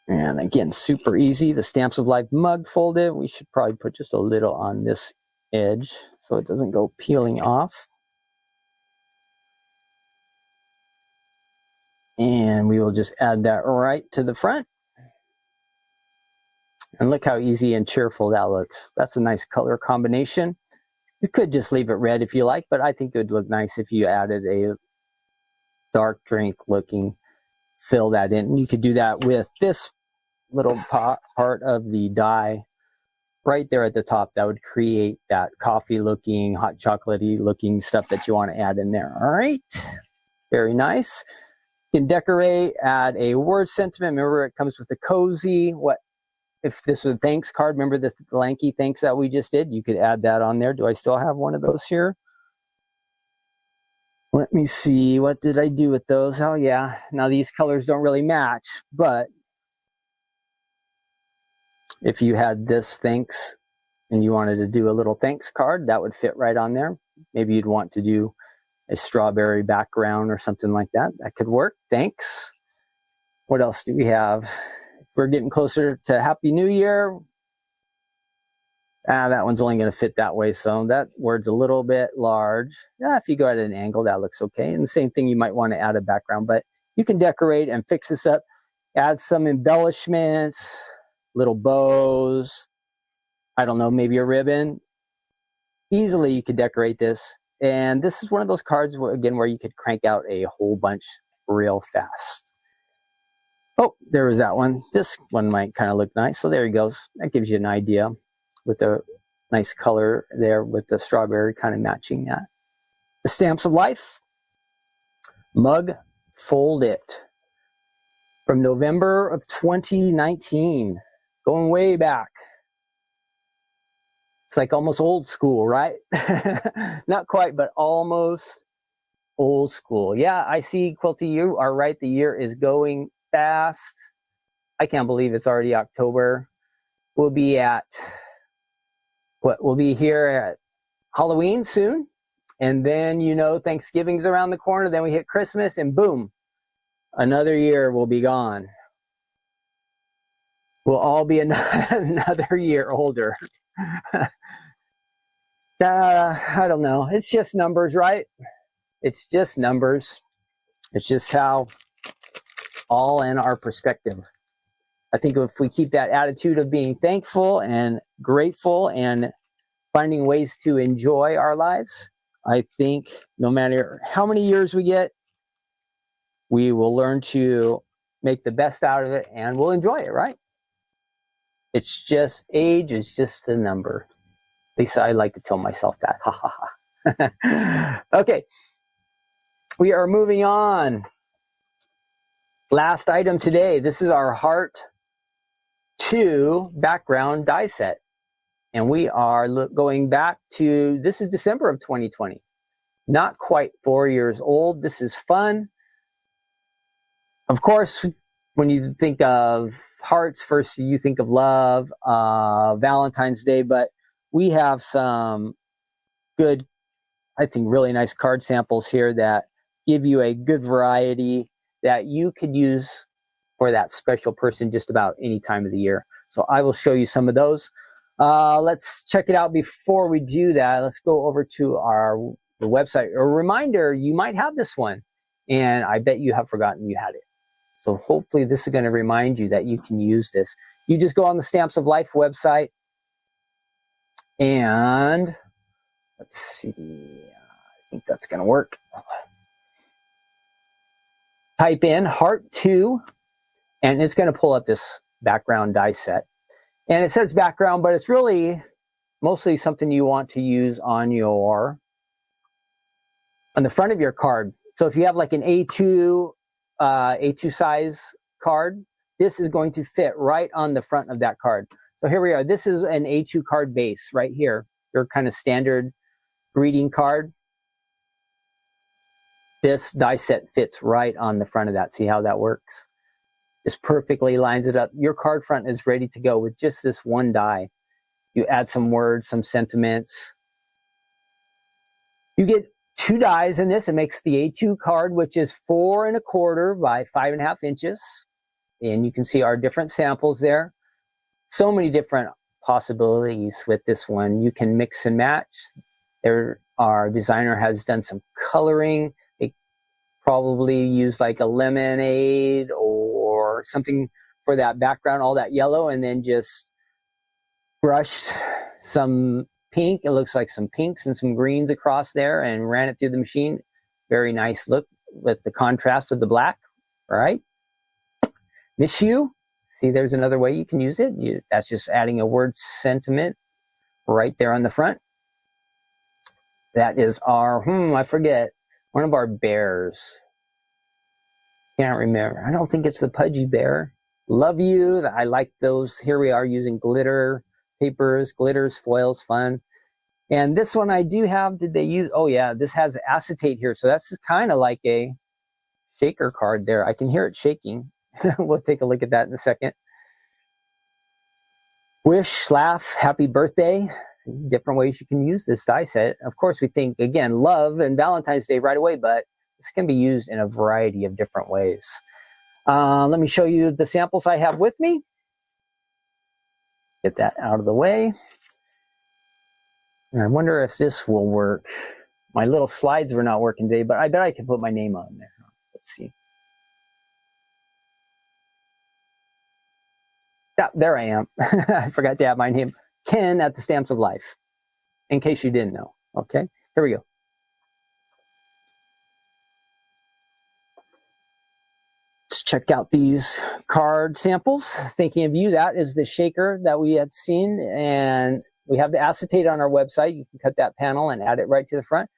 And again, super easy. The Stamps of Life mug folded. We should probably put just a little on this edge so it doesn't go peeling off. And we will just add that right to the front. And look how easy and cheerful that looks. That's a nice color combination. You could just leave it red if you like, but I think it would look nice if you added a dark drink looking, fill that in. And you could do that with this little part of the die right there at the top. That would create that coffee looking, hot chocolatey looking stuff that you want to add in there. All right, very nice. You can decorate, add a word sentiment. Remember, it comes with the cozy. What if this was a thanks card? Remember the lanky thanks that we just did? You could add that on there. Do I still have one of those here? Let me see. What did I do with those? Oh, yeah. Now, these colors don't really match, but if you had this thanks and you wanted to do a little thanks card, that would fit right on there. Maybe you'd want to do a strawberry background or something like that. That could work. Thanks. What else do we have? If we're getting closer to Happy New Year, that one's only going to fit that way. So that word's a little bit large. Yeah, if you go at an angle, that looks okay. And the same thing, you might want to add a background, but you can decorate and fix this up. Add some embellishments, little bows. I don't know, maybe a ribbon. Easily you could decorate this. And this is one of those cards, again, where you could crank out a whole bunch real fast. Oh, there was that one. This one might kind of look nice. So there he goes. That gives you an idea with the nice color there with the strawberry kind of matching that. The Stamps of Life mug fold it from November of 2019, going way back. It's like almost old school, right? Not quite, but almost old school. Yeah, I see, Quilty, you are right. The year is going fast. I can't believe it's already October. We'll be here at Halloween soon. And then, you know, Thanksgiving's around the corner. Then we hit Christmas and boom, another year will be gone. We'll all be another year older. I don't know. It's just numbers, right? It's just numbers. It's just how all in our perspective. I think if we keep that attitude of being thankful and grateful and finding ways to enjoy our lives, I think no matter how many years we get, we will learn to make the best out of it and we'll enjoy it, right? It's just, age is just a number. At least I like to tell myself that. Ha ha ha. Okay. We are moving on. Last item today. This is our Heart 2 background die set. And we are going back to, this is December of 2020. Not quite 4 years old. This is fun. Of course, when you think of hearts, first you think of love, Valentine's Day, but we have some good, I think really nice card samples here that give you a good variety that you could use for that special person just about any time of the year. So I will show you some of those. Let's check it out. Before we do that, let's go over to the website. A reminder, you might have this one, and I bet you have forgotten you had it. So hopefully this is going to remind you that you can use this. You just go on the Stamps of Life website, and let's see, I think that's going to work. Type in Heart 2, and it's going to pull up this background die set. And it says background, but it's really mostly something you want to use on the front of your card. So if you have like an A2 size card, this is going to fit right on the front of that card. So here we are. This is an A2 card base right here. Your kind of standard greeting card. This die set fits right on the front of that. See how that works? Just perfectly lines it up. Your card front is ready to go with just this one die. You add some words, some sentiments. You get 2 dies in this. It makes the A2 card, which is 4 1/4 by 5.5 inches. And you can see our different samples there. So many different possibilities with this one. You can mix and match. Our designer has done some coloring. They probably used like a lemonade or something for that background, all that yellow, and then just brushed some pink. It looks like some pinks and some greens across there and ran it through the machine. Very nice look with the contrast of the black. All right. Miss you. See, there's another way you can use it. That's just adding a word sentiment right there on the front. That is our, I forget, one of our bears. Can't remember. I don't think it's the Pudgy Bear. Love you. I like those. Here we are using glitter papers, glitters, foils, fun. And this one I do have, did they use, oh yeah, this has acetate here. So that's kind of like a shaker card there. I can hear it shaking. We'll take a look at that in a second. Wish, laugh, happy birthday. Different ways you can use this die set. Of course, we think, again, love and Valentine's Day right away, but this can be used in a variety of different ways. Let me show you the samples I have with me. Get that out of the way. And I wonder if this will work. My little slides were not working today, but I bet I can put my name on there. Let's see. Yeah, there I am. I forgot to add my name. Ken at the Stamps of Life, in case you didn't know. Okay, here we go. Let's check out these card samples. Thinking of you, that is the shaker that we had seen, and we have the acetate on our website. You can cut that panel and add it right to the front.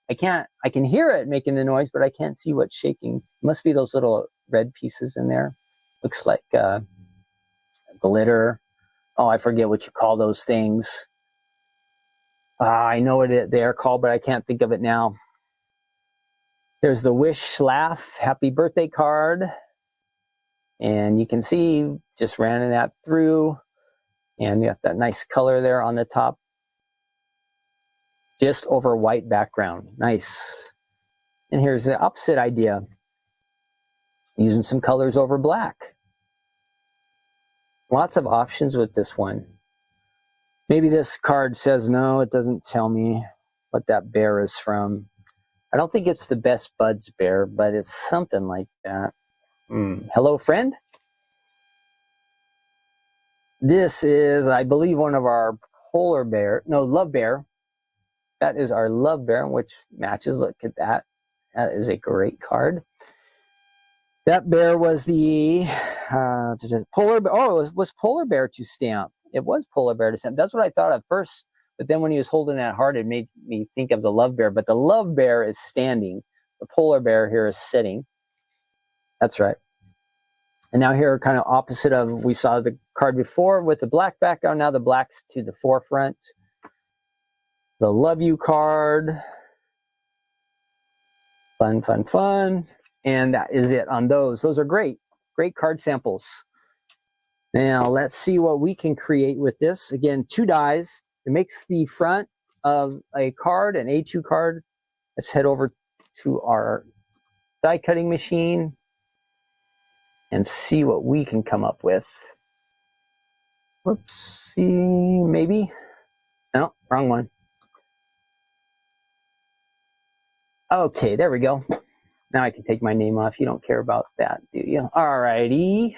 I can hear it making the noise, but I can't see what's shaking. It must be those little red pieces in there. Looks like glitter. Oh, I forget what you call those things. I know what they are called, but I can't think of it now. There's the wish, laugh, happy birthday card. And you can see, just ran that through. And you got that nice color there on the top. Just over white background. Nice. And here's the opposite idea. Using some colors over black. Lots of options with this one. Maybe this card says, no, it doesn't tell me what that bear is from. I don't think it's the Best Buds bear, but it's something like that. Hello, friend. This is, I believe, one of our love bear. That is our love bear, which matches. Look at that. That is a great card. That bear was the polar bear. Oh, it was polar bear to stamp. It was polar bear to stamp. That's what I thought at first. But then when he was holding that heart, it made me think of the love bear. But the love bear is standing. The polar bear here is sitting. That's right. And now here, kind of opposite of, we saw the card before with the black background. Now the black's to the forefront. The love you card. Fun, fun, fun. And that is it on those. Those are great. Great card samples. Now let's see what we can create with this. Again, 2 dies. It makes the front of a card, an A2 card. Let's head over to our die cutting machine and see what we can come up with. Whoopsie, maybe. No, wrong one. Okay, there we go. Now I can take my name off. You don't care about that, do you? All righty.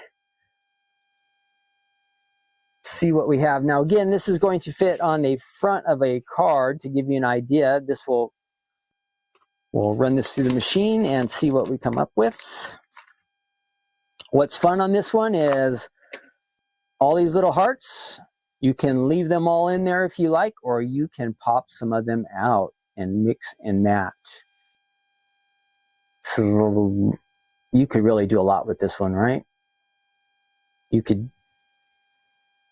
See what we have. Now, again, this is going to fit on the front of a card to give you an idea. We'll run this through the machine and see what we come up with. What's fun on this one is all these little hearts. You can leave them all in there if you like, or you can pop some of them out and mix and match. So you could really do a lot with this one, right? You could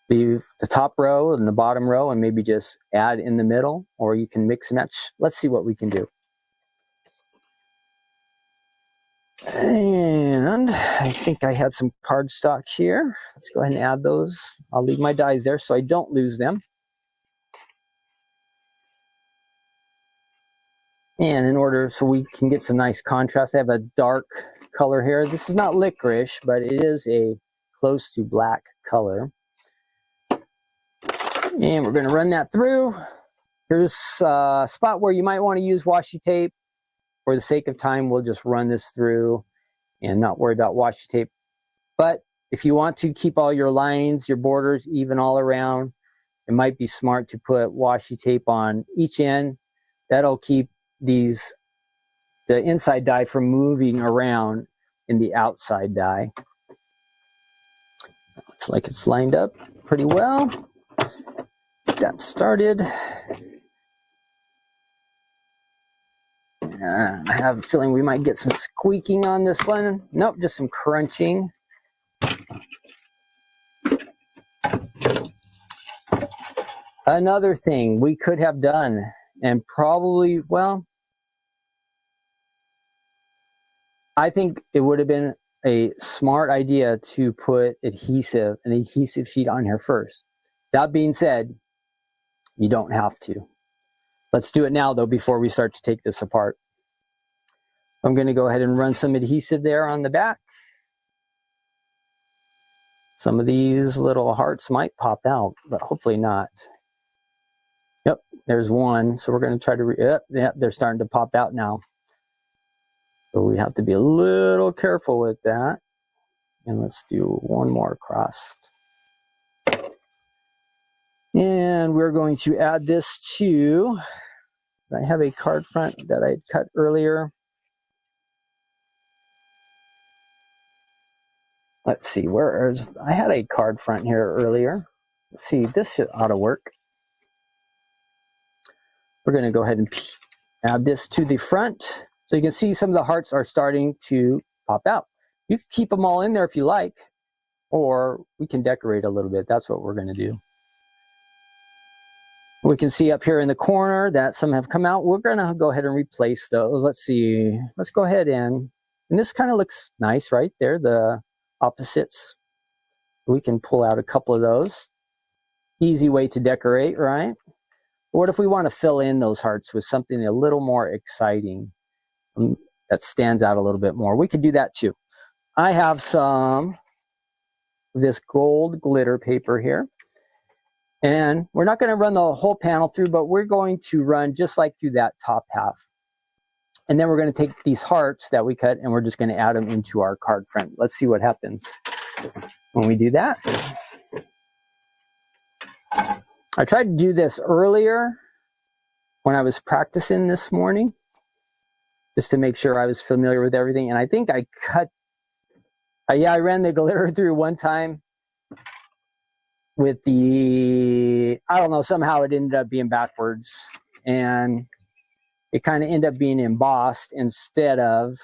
leave the top row and the bottom row and maybe just add in the middle, or you can mix and match. Let's see what we can do. And I think I had some cardstock here. Let's go ahead and add those. I'll leave my dies there so I don't lose them. And in order so we can get some nice contrast, I have a dark color here. This is not licorice, but it is a close to black color. And we're going to run that through. Here's a spot where you might want to use washi tape. For the sake of time, we'll just run this through and not worry about washi tape. But if you want to keep all your lines, your borders even all around, it might be smart to put washi tape on each end. That'll keep the inside die from moving around in the outside die. Looks like it's lined up pretty well. Get that started. I have a feeling we might get some squeaking on this one. Nope, just some crunching. Another thing we could have done, and probably, well, I think it would have been a smart idea to put an adhesive sheet on here first. That being said, you don't have to. Let's do it now, though, before we start to take this apart. I'm going to go ahead and run some adhesive there on the back. Some of these little hearts might pop out, but hopefully not. Yep, there's one. So we're going to try to, yep, they're starting to pop out now. So we have to be a little careful with that. And let's do one more across. And we're going to add this to, I have a card front that I cut earlier. Let's see, I had a card front here earlier. Let's see, this ought to work. We're going to go ahead and add this to the front. So you can see some of the hearts are starting to pop out. You can keep them all in there if you like, or we can decorate a little bit. That's what we're going to do. We can see up here in the corner that some have come out. We're going to go ahead and replace those. Let's see. Let's go ahead and this kind of looks nice right there, the opposites. We can pull out a couple of those. Easy way to decorate, right? What if we want to fill in those hearts with something a little more exciting that stands out a little bit more? We could do that too. I have some of this gold glitter paper here. And we're not going to run the whole panel through, but we're going to run just like through that top half. And then we're going to take these hearts that we cut and we're just going to add them into our card front. Let's see what happens when we do that. I tried to do this earlier when I was practicing this morning, just to make sure I was familiar with everything. And I think I I ran the glitter through one time with I don't know, somehow it ended up being backwards. And it kind of ended up being embossed instead of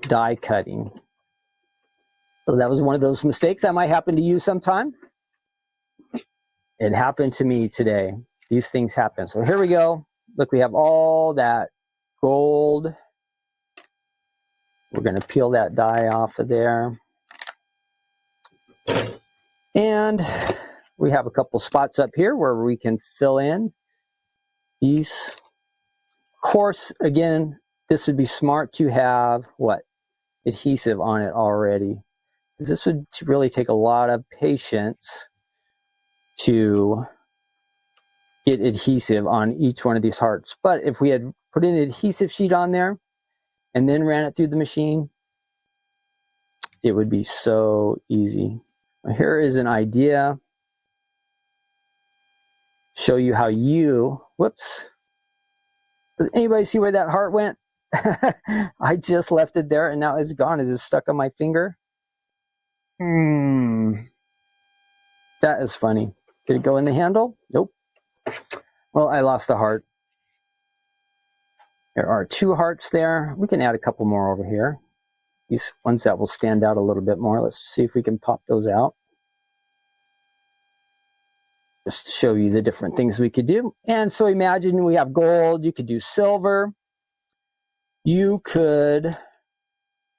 die cutting. So that was one of those mistakes that might happen to you sometime. It happened to me today. These things happen. So here we go. Look, we have all that gold. We're going to peel that die off of there. And we have a couple spots up here where we can fill in these. Of course, again, this would be smart to have adhesive on it already. This would really take a lot of patience to get adhesive on each one of these hearts. But if we had put an adhesive sheet on there and then ran it through the machine, it would be so easy. Here is an idea. Show you how whoops. Does anybody see where that heart went? I just left it there and now it's gone. Is it stuck on my finger? That is funny. Did it go in the handle? Nope. Well, I lost a heart. There are 2 hearts there. We can add a couple more over here. These ones that will stand out a little bit more. Let's see if we can pop those out. Just to show you the different things we could do. And so imagine we have gold. You could do silver. You could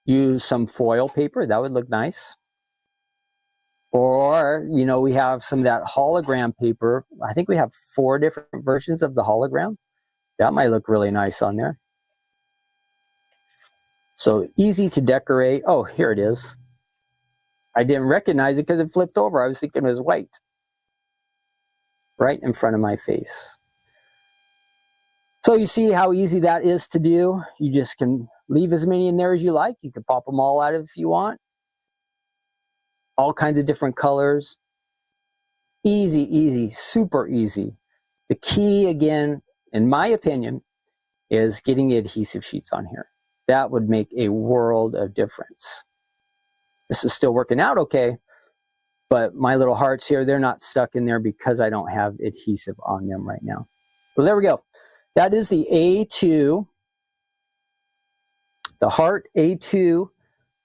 use some foil paper. That would look nice. Or, you know, we have some of that hologram paper. I think we have 4 different versions of the hologram. That might look really nice on there. So easy to decorate. Oh, here it is. I didn't recognize it because it flipped over. I was thinking it was white. Right in front of my face. So you see how easy that is to do. You just can leave as many in there as you like. You can pop them all out if you want. All kinds of different colors. Easy, easy, super easy. The key, again, in my opinion, is getting the adhesive sheets on here. That would make a world of difference. This is still working out okay, but my little hearts here, they're not stuck in there because I don't have adhesive on them right now. So there we go. That is the A2, the heart A2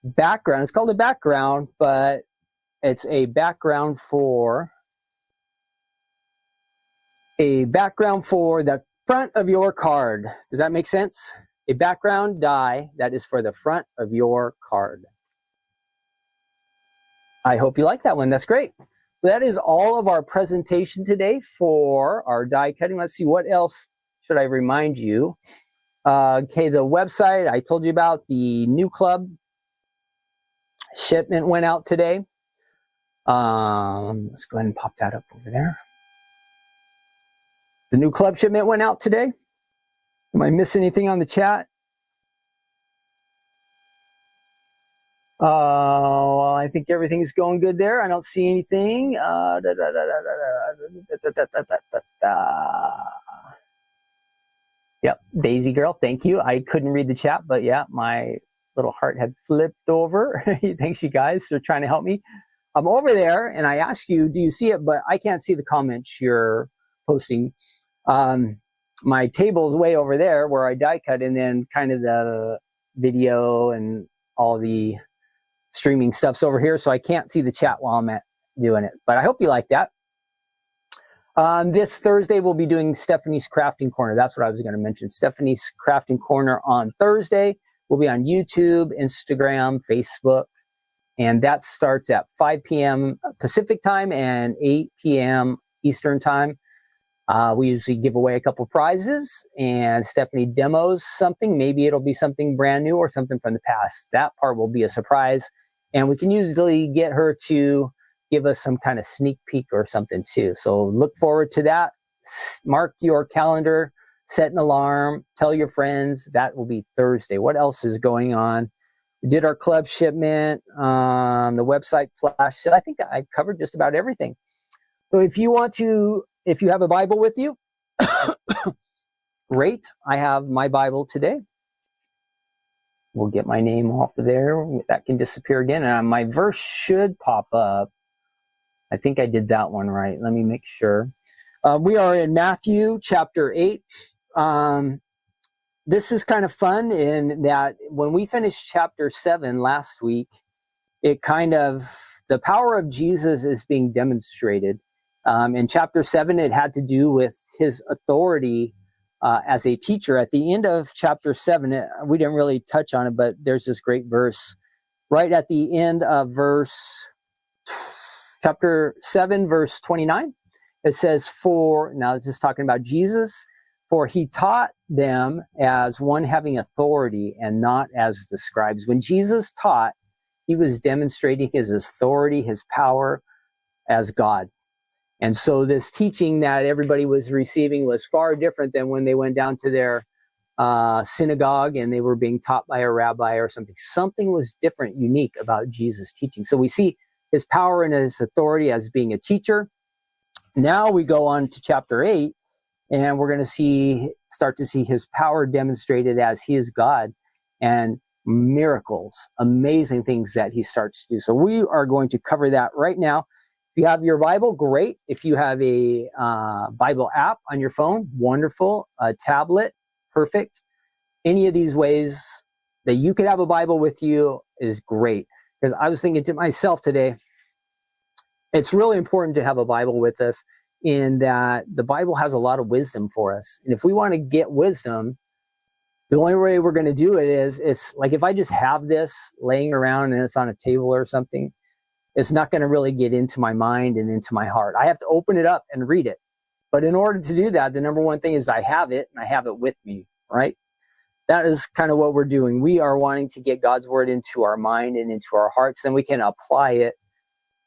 background. It's called a background, but it's a background for the front of your card. Does that make sense? A background die that is for the front of your card. I hope you like that one. That's great. That is all of our presentation today for our die cutting. Let's see, what else should I remind you? Okay, the website I told you about, the new club shipment went out today. Let's go ahead and pop that up over there. The new club shipment went out today. Am I missing anything on the chat? I think everything's going good there. I don't see anything. Yep, Daisy Girl, thank you. I couldn't read the chat, but yeah, my little heart had flipped over. Thanks, you guys, for trying to help me. I'm over there, and I asked you, do you see it? But I can't see the comments you're posting. My table's way over there where I die cut, and then kind of the video and all the streaming stuff's over here, so I can't see the chat while I'm doing it. But I hope you like that. This Thursday, we'll be doing Stephanie's Crafting Corner. That's what I was going to mention. Stephanie's Crafting Corner on Thursday. We'll be on YouTube, Instagram, Facebook, and that starts at 5 p.m. Pacific time and 8 p.m. Eastern time. We usually give away a couple prizes, and Stephanie demos something. Maybe it'll be something brand new or something from the past. That part will be a surprise, and we can usually get her to give us some kind of sneak peek or something too. So look forward to that. Mark your calendar, set an alarm, tell your friends. That will be Thursday. What else is going on? We did our club shipment, the website flash. So I think I covered just about everything. So if you have a Bible with you, great. I have my Bible today. We'll get my name off of there. That can disappear again. And my verse should pop up. I think I did that one right. Let me make sure. We are in Matthew chapter 8. This is kind of fun in that when we finished chapter 7 last week, the power of Jesus is being demonstrated. In chapter 7, it had to do with his authority as a teacher. At the end of chapter 7, we didn't really touch on it, but there's this great verse right at the end of chapter 7, verse 29. It says, now this is talking about Jesus, for he taught them as one having authority and not as the scribes. When Jesus taught, he was demonstrating his authority, his power as God. And so this teaching that everybody was receiving was far different than when they went down to their synagogue and they were being taught by a rabbi or something. Something was different, unique about Jesus' teaching. So we see his power and his authority as being a teacher. Now we go on to chapter 8, and we're going to start to see his power demonstrated as he is God, and miracles, amazing things that he starts to do. So we are going to cover that right now. If you have your Bible, great. If you have a Bible app on your phone, wonderful. A tablet, perfect. Any of these ways that you could have a Bible with you is great. Because I was thinking to myself today, it's really important to have a Bible with us in that the Bible has a lot of wisdom for us. And if we want to get wisdom, the only way we're going to do it is, it's like if I just have this laying around and it's on a table or something, it's not going to really get into my mind and into my heart. I have to open it up and read it. But in order to do that, the number one thing is I have it, and I have it with me, right? That is kind of what we're doing. We are wanting to get God's word into our mind and into our hearts, then we can apply it,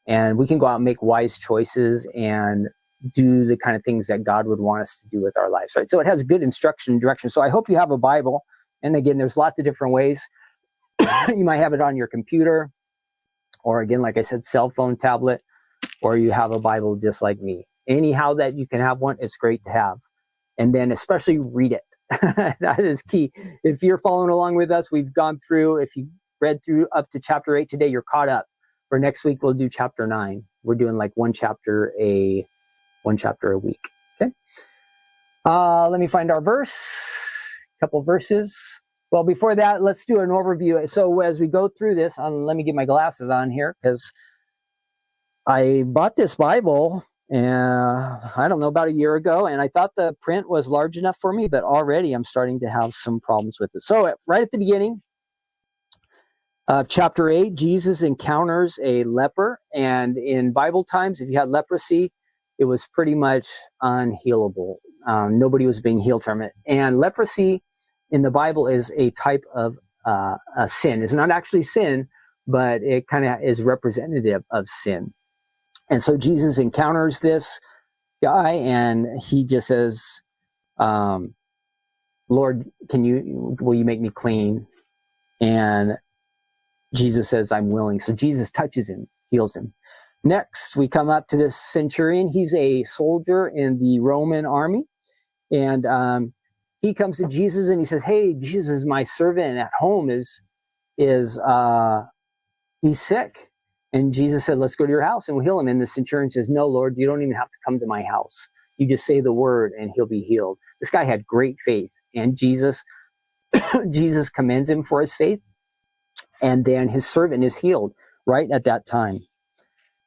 and we can go out and make wise choices and do the kind of things that God would want us to do with our lives, right? So it has good instruction and direction. So I hope you have a Bible. And again, there's lots of different ways. You might have it on your computer, or again, like I said, cell phone, tablet, or you have a Bible just like me. Anyhow that you can have one, it's great to have. And then especially read it. That is key. If you're following along with us, we've gone through, if you read through up to chapter 8 today, you're caught up. For next week, we'll do chapter 9. We're doing like one chapter a week. Okay. Let me find our verse, a couple verses. Well, before that, let's do an overview. So as we go through this, let me get my glasses on here, because I bought this Bible, I don't know, about a year ago, and I thought the print was large enough for me, but already I'm starting to have some problems with it. So right at the beginning of chapter 8, Jesus encounters a leper, and in Bible times, if you had leprosy, it was pretty much unhealable. Nobody was being healed from it. And leprosy in the Bible is a type of a sin. It's not actually sin, but it kind of is representative of sin. And so Jesus encounters this guy, and he just says, Lord, will you make me clean? And Jesus says, I'm willing. So Jesus touches him, heals him. Next, we come up to this centurion. He's a soldier in the Roman army. And he comes to Jesus and he says, hey, Jesus, my servant at home he's sick. And Jesus said, let's go to your house and we'll heal him. And the centurion says, no, Lord, you don't even have to come to my house. You just say the word and he'll be healed. This guy had great faith. And Jesus commends him for his faith. And then his servant is healed right at that time.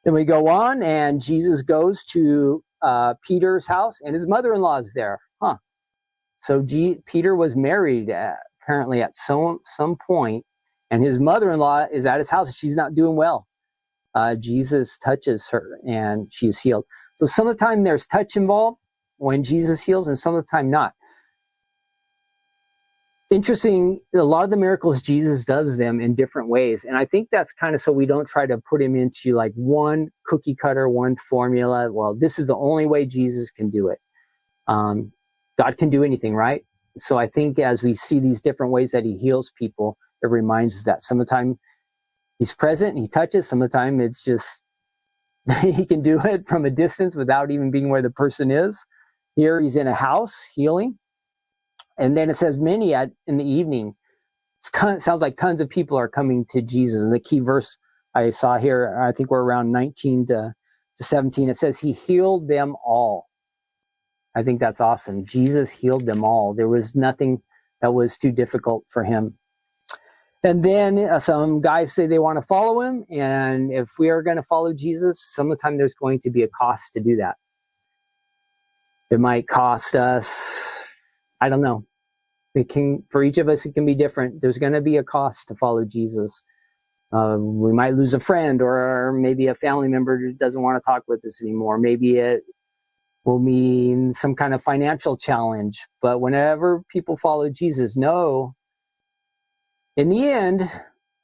Then we go on, and Jesus goes to Peter's house, and his mother-in-law is there. So Peter was married apparently at some point, and his mother-in-law is at his house. She's not doing well. Jesus touches her, and she's healed. So some of the time there's touch involved when Jesus heals, and some of the time not. Interesting, a lot of the miracles, Jesus does them in different ways. And I think that's kind of so we don't try to put him into like one cookie cutter, one formula. Well, this is the only way Jesus can do it. God can do anything, right? So I think as we see these different ways that he heals people, it reminds us that some of the time he's present, he touches, some of the time it's just, he can do it from a distance without even being where the person is. Here he's in a house healing. And then it says many in the evening. It sounds like tons of people are coming to Jesus. And the key verse I saw here, I think we're around 19 to 17. It says he healed them all. I think that's awesome. Jesus healed them all. There was nothing that was too difficult for him. And then some guys say they want to follow him. And if we are going to follow Jesus, some of the time there's going to be a cost to do that. It might cost us, I don't know. For each of us, it can be different. There's going to be a cost to follow Jesus. We might lose a friend, or maybe a family member doesn't want to talk with us anymore. Maybe it will mean some kind of financial challenge. But whenever people follow Jesus, know in the end,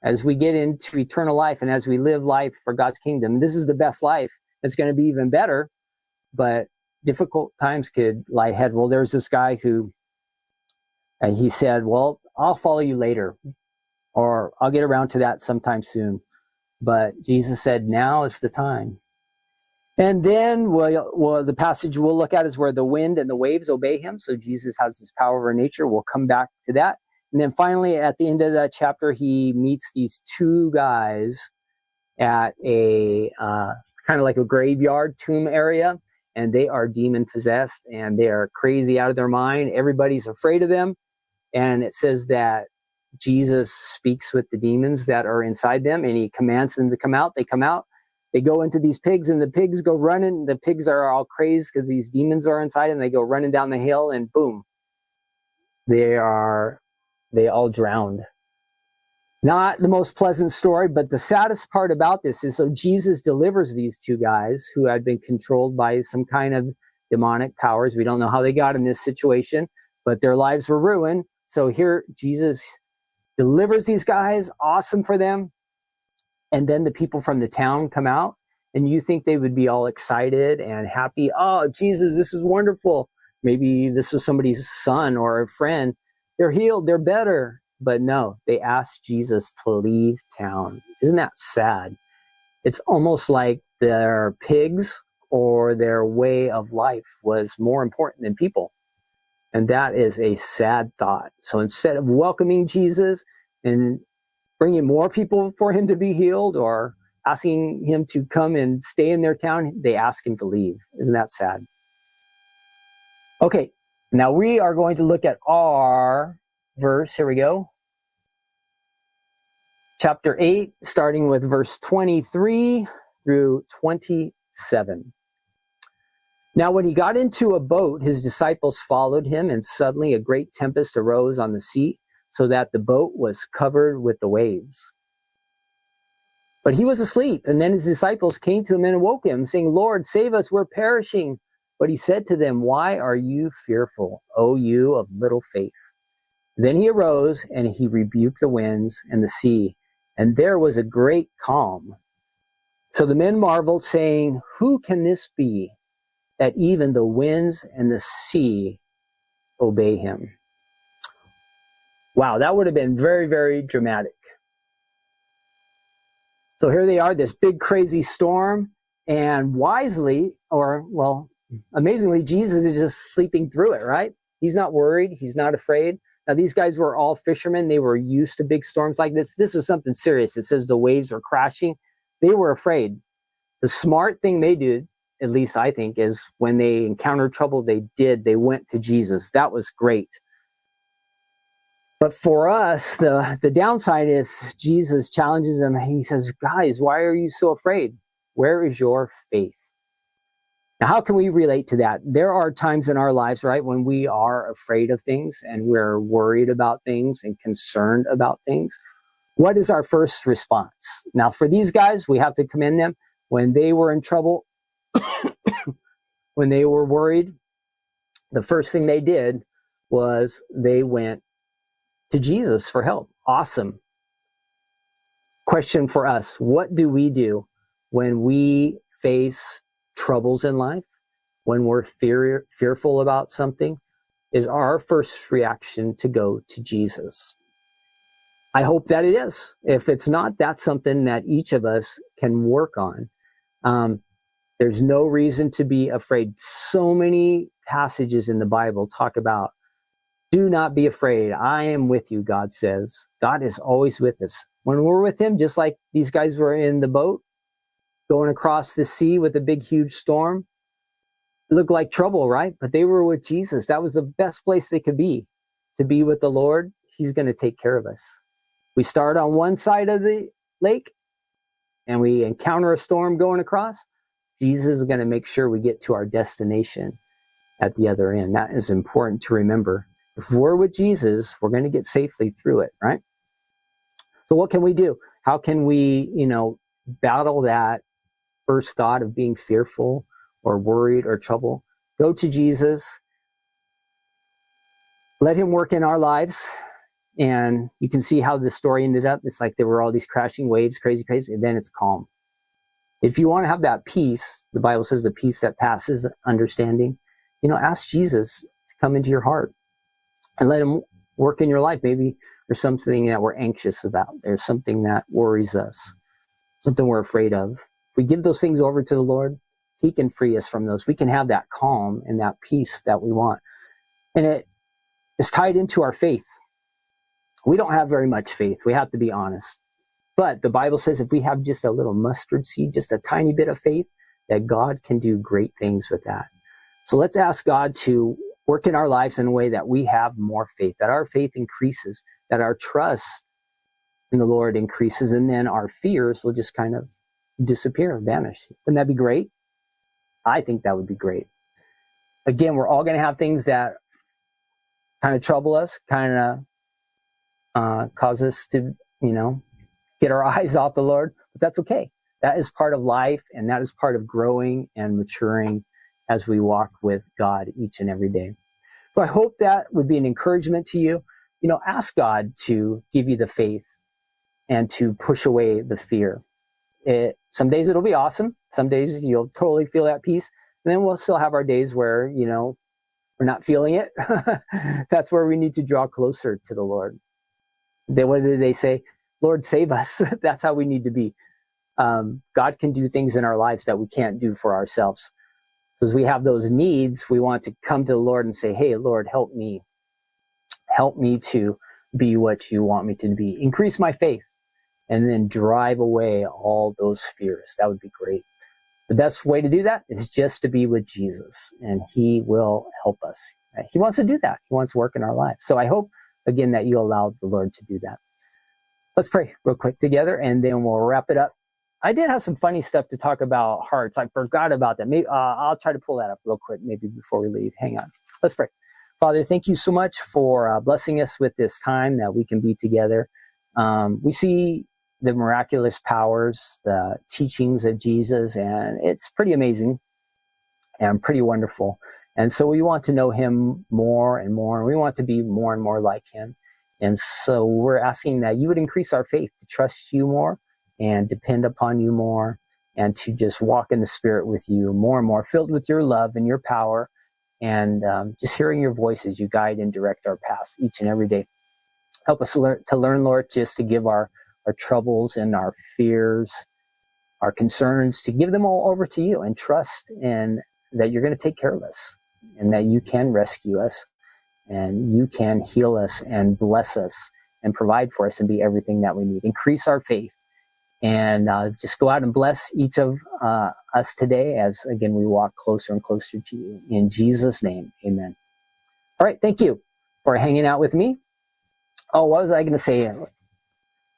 as we get into eternal life and as we live life for God's kingdom, this is the best life. It's going to be even better, but difficult times could lie ahead. Well, there's this guy who he said, well, I'll follow you later, or I'll get around to that sometime soon. But Jesus said, now is the time. And then the passage we'll look at is where the wind and the waves obey him. So Jesus has this power over nature. We'll come back to that. And then finally, at the end of that chapter, he meets these two guys at a kind of like a graveyard tomb area. And they are demon possessed, and they are crazy out of their mind. Everybody's afraid of them. And it says that Jesus speaks with the demons that are inside them, and he commands them to come out. They come out. They go into these pigs, and the pigs go running. The pigs are all crazed because these demons are inside, and they go running down the hill, and boom, they all drowned. Not the most pleasant story, but the saddest part about this is, so Jesus delivers these two guys who had been controlled by some kind of demonic powers. We don't know how they got in this situation, but their lives were ruined. So here Jesus delivers these guys, awesome for them. And then the people from the town come out, and you think they would be all excited and happy. Oh, Jesus, this is wonderful. Maybe this was somebody's son or a friend. They're healed, they're better. But no, they asked Jesus to leave town. Isn't that sad? It's almost like their pigs or their way of life was more important than people. And that is a sad thought. So instead of welcoming Jesus and bringing more people for him to be healed or asking him to come and stay in their town, they ask him to leave. Isn't that sad? Okay, now we are going to look at our verse. Here we go. Chapter 8, starting with verse 23 through 27. Now when he got into a boat, his disciples followed him, and suddenly a great tempest arose on the sea, so that the boat was covered with the waves. But he was asleep, and then his disciples came to him and awoke him, saying, Lord, save us, we're perishing. But he said to them, why are you fearful, O you of little faith? Then he arose, and he rebuked the winds and the sea, and there was a great calm. So the men marveled, saying, who can this be, that even the winds and the sea obey him? Wow, that would have been very, very dramatic. So here they are, this big crazy storm, and wisely, or well, amazingly, Jesus is just sleeping through it, right? He's not worried, he's not afraid. Now these guys were all fishermen, they were used to big storms like this. This was something serious. It says the waves were crashing. They were afraid. The smart thing they did, at least I think, is when they encountered trouble, they went to Jesus. That was great. But for us, the downside is Jesus challenges them. He says, guys, why are you so afraid? Where is your faith? Now, how can we relate to that? There are times in our lives, right, when we are afraid of things and we're worried about things and concerned about things. What is our first response? Now, for these guys, we have to commend them. When they were in trouble, when they were worried, the first thing they did was they went to Jesus for help. Awesome. Question for us. What do we do when we face troubles in life? When we're fearful about something? Is our first reaction to go to Jesus? I hope that it is. If it's not, that's something that each of us can work on. There's no reason to be afraid. So many passages in the Bible talk about, do not be afraid. I am with you, God says. God is always with us. When we're with him, just like these guys were in the boat, going across the sea with a big, huge storm, it looked like trouble, right? But they were with Jesus. That was the best place they could be. To be with the Lord, he's going to take care of us. We start on one side of the lake, and we encounter a storm going across. Jesus is going to make sure we get to our destination at the other end. That is important to remember. If we're with Jesus, we're going to get safely through it, right? So what can we do? How can we, battle that first thought of being fearful or worried or trouble? Go to Jesus. Let him work in our lives. And you can see how the story ended up. It's like there were all these crashing waves, crazy, and then it's calm. If you want to have that peace, the Bible says the peace that passes understanding, ask Jesus to come into your heart and let him work in your life. Maybe there's something that we're anxious about. There's something that worries us, something we're afraid of. If we give those things over to the Lord, he can free us from those. We can have that calm and that peace that we want. And it is tied into our faith. We don't have very much faith. We have to be honest. But the Bible says if we have just a little mustard seed, just a tiny bit of faith, that God can do great things with that. So let's ask God to work in our lives in a way that we have more faith, that our faith increases, that our trust in the Lord increases, and then our fears will just kind of disappear, vanish. Wouldn't that be great? I think that would be great. Again, we're all going to have things that kind of trouble us, kind of cause us to get our eyes off the Lord, but that's okay. That is part of life, and that is part of growing and maturing as we walk with God each and every day. So I hope that would be an encouragement to you. Ask God to give you the faith and to push away the fear. Some days it'll be awesome. Some days you'll totally feel at peace. And then we'll still have our days where, we're not feeling it. That's where we need to draw closer to the Lord. What did they say? Lord, save us. That's how we need to be. God can do things in our lives that we can't do for ourselves. So as we have those needs, we want to come to the Lord and say, hey, Lord, help me. Help me to be what you want me to be. Increase my faith, and then drive away all those fears. That would be great. The best way to do that is just to be with Jesus, and he will help us. He wants to do that. He wants to work in our lives. So I hope, again, that you allow the Lord to do that. Let's pray real quick together, and then we'll wrap it up. I did have some funny stuff to talk about hearts. I forgot about that. Maybe I'll try to pull that up real quick, maybe before we leave. Hang on. Let's pray. Father, thank you so much for blessing us with this time that we can be together. We see the miraculous powers, the teachings of Jesus, and it's pretty amazing and pretty wonderful. And so we want to know him more and more, and we want to be more and more like him. And so we're asking that you would increase our faith to trust you more and depend upon you more, and to just walk in the Spirit with you more and more, filled with your love and your power, and just hearing your voice as you guide and direct our paths each and every day. Help us to learn, Lord, just to give our troubles and our fears, our concerns, to give them all over to you and trust in that you're going to take care of us, and that you can rescue us, and you can heal us and bless us and provide for us and be everything that we need. Increase our faith, and just go out and bless each of us today as, again, we walk closer and closer to you. In Jesus' name, amen. All right, thank you for hanging out with me. Oh, what was I going to say?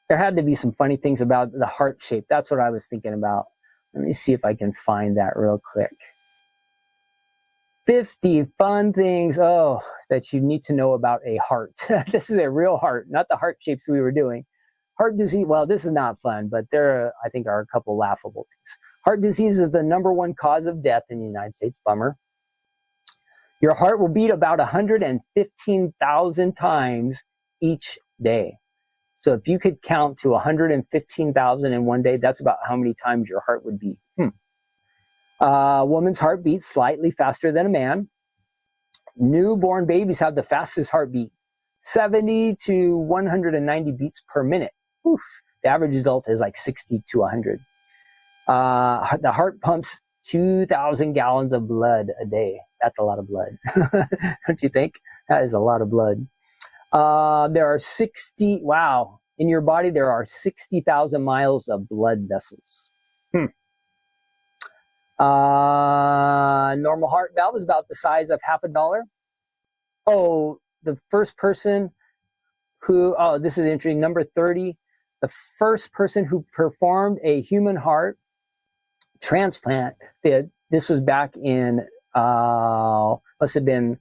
There had to be some funny things about the heart shape. That's what I was thinking about. Let me see if I can find that real quick. 50 fun things, that you need to know about a heart. This is a real heart, not the heart shapes we were doing. Heart disease, well, this is not fun, but there, I think, are a couple laughable things. Heart disease is the #1 cause of death in the United States. Bummer. Your heart will beat about 115,000 times each day. So if you could count to 115,000 in one day, that's about how many times your heart would beat. A woman's heart beats slightly faster than a man. Newborn babies have the fastest heartbeat, 70 to 190 beats per minute. Oof. The average adult is like 60 to 100. The heart pumps 2,000 gallons of blood a day. That's a lot of blood. Don't you think? That is a lot of blood. There are in your body, there are 60,000 miles of blood vessels. Normal heart valve is about the size of $50. Oh, the first person this is interesting, number 30, the first person who performed a human heart transplant, this was back in, must have been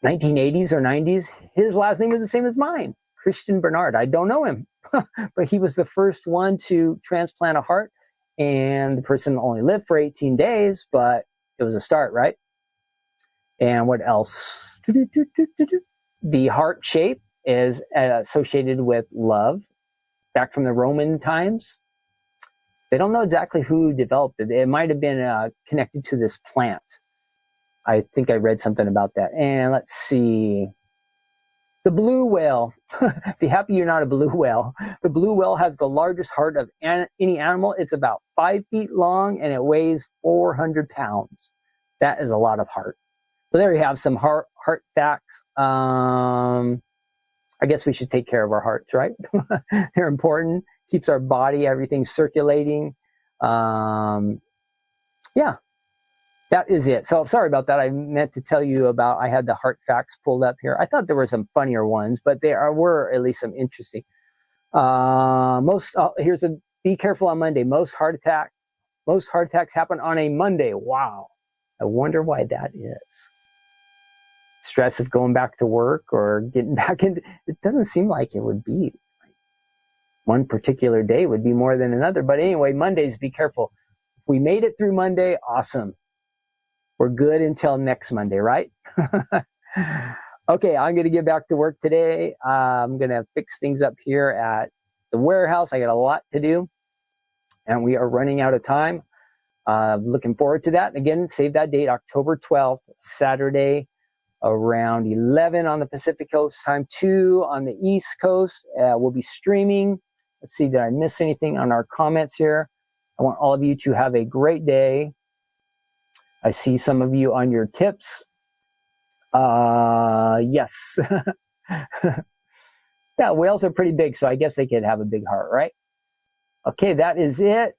1980s or 90s. His last name was the same as mine, Christian Bernard. I don't know him, but he was the first one to transplant a heart, and the person only lived for 18 days, but it was a start, right? And what else? The heart shape is associated with love, back from the Roman times. They don't know exactly who developed it. It might have been connected to this plant. I think I read something about that. And let's see. The blue whale. Be happy you're not a blue whale. The blue whale has the largest heart of any animal. It's about 5 feet long, and it weighs 400 pounds. That is a lot of heart. So there you have some heart facts. I guess we should take care of our hearts, right? They're important. Keeps our body, everything circulating. Yeah, that is it. So sorry about that. I meant to tell you about, I had the heart facts pulled up here. I thought there were some funnier ones, but there were at least some interesting. Be careful on Monday. Most heart attacks happen on a Monday. Wow. I wonder why that is. Stress of going back to work or getting back into, it doesn't seem like it would be. one particular day would be more than another. But anyway, Mondays, be careful. If we made it through Monday, awesome. We're good until next Monday, right? Okay, I'm going to get back to work today. I'm going to fix things up here at the warehouse. I got a lot to do, and we are running out of time. Looking forward to that. Again, save that date, October 12th, Saturday, around 11 on the Pacific Coast time, 2 on the East Coast. We'll be streaming. Let's see, did I miss anything on our comments here? I want all of you to have a great day. I see some of you on your tips. Yes. Yeah, whales are pretty big, so I guess they could have a big heart, right? Okay, that is it.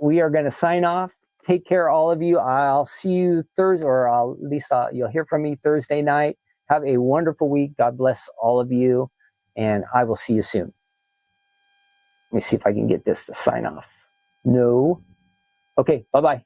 We are going to sign off. Take care, all of you. I'll see you Thursday, or at least you'll hear from me Thursday night. Have a wonderful week. God bless all of you, and I will see you soon. Let me see if I can get this to sign off. No. Okay, bye-bye.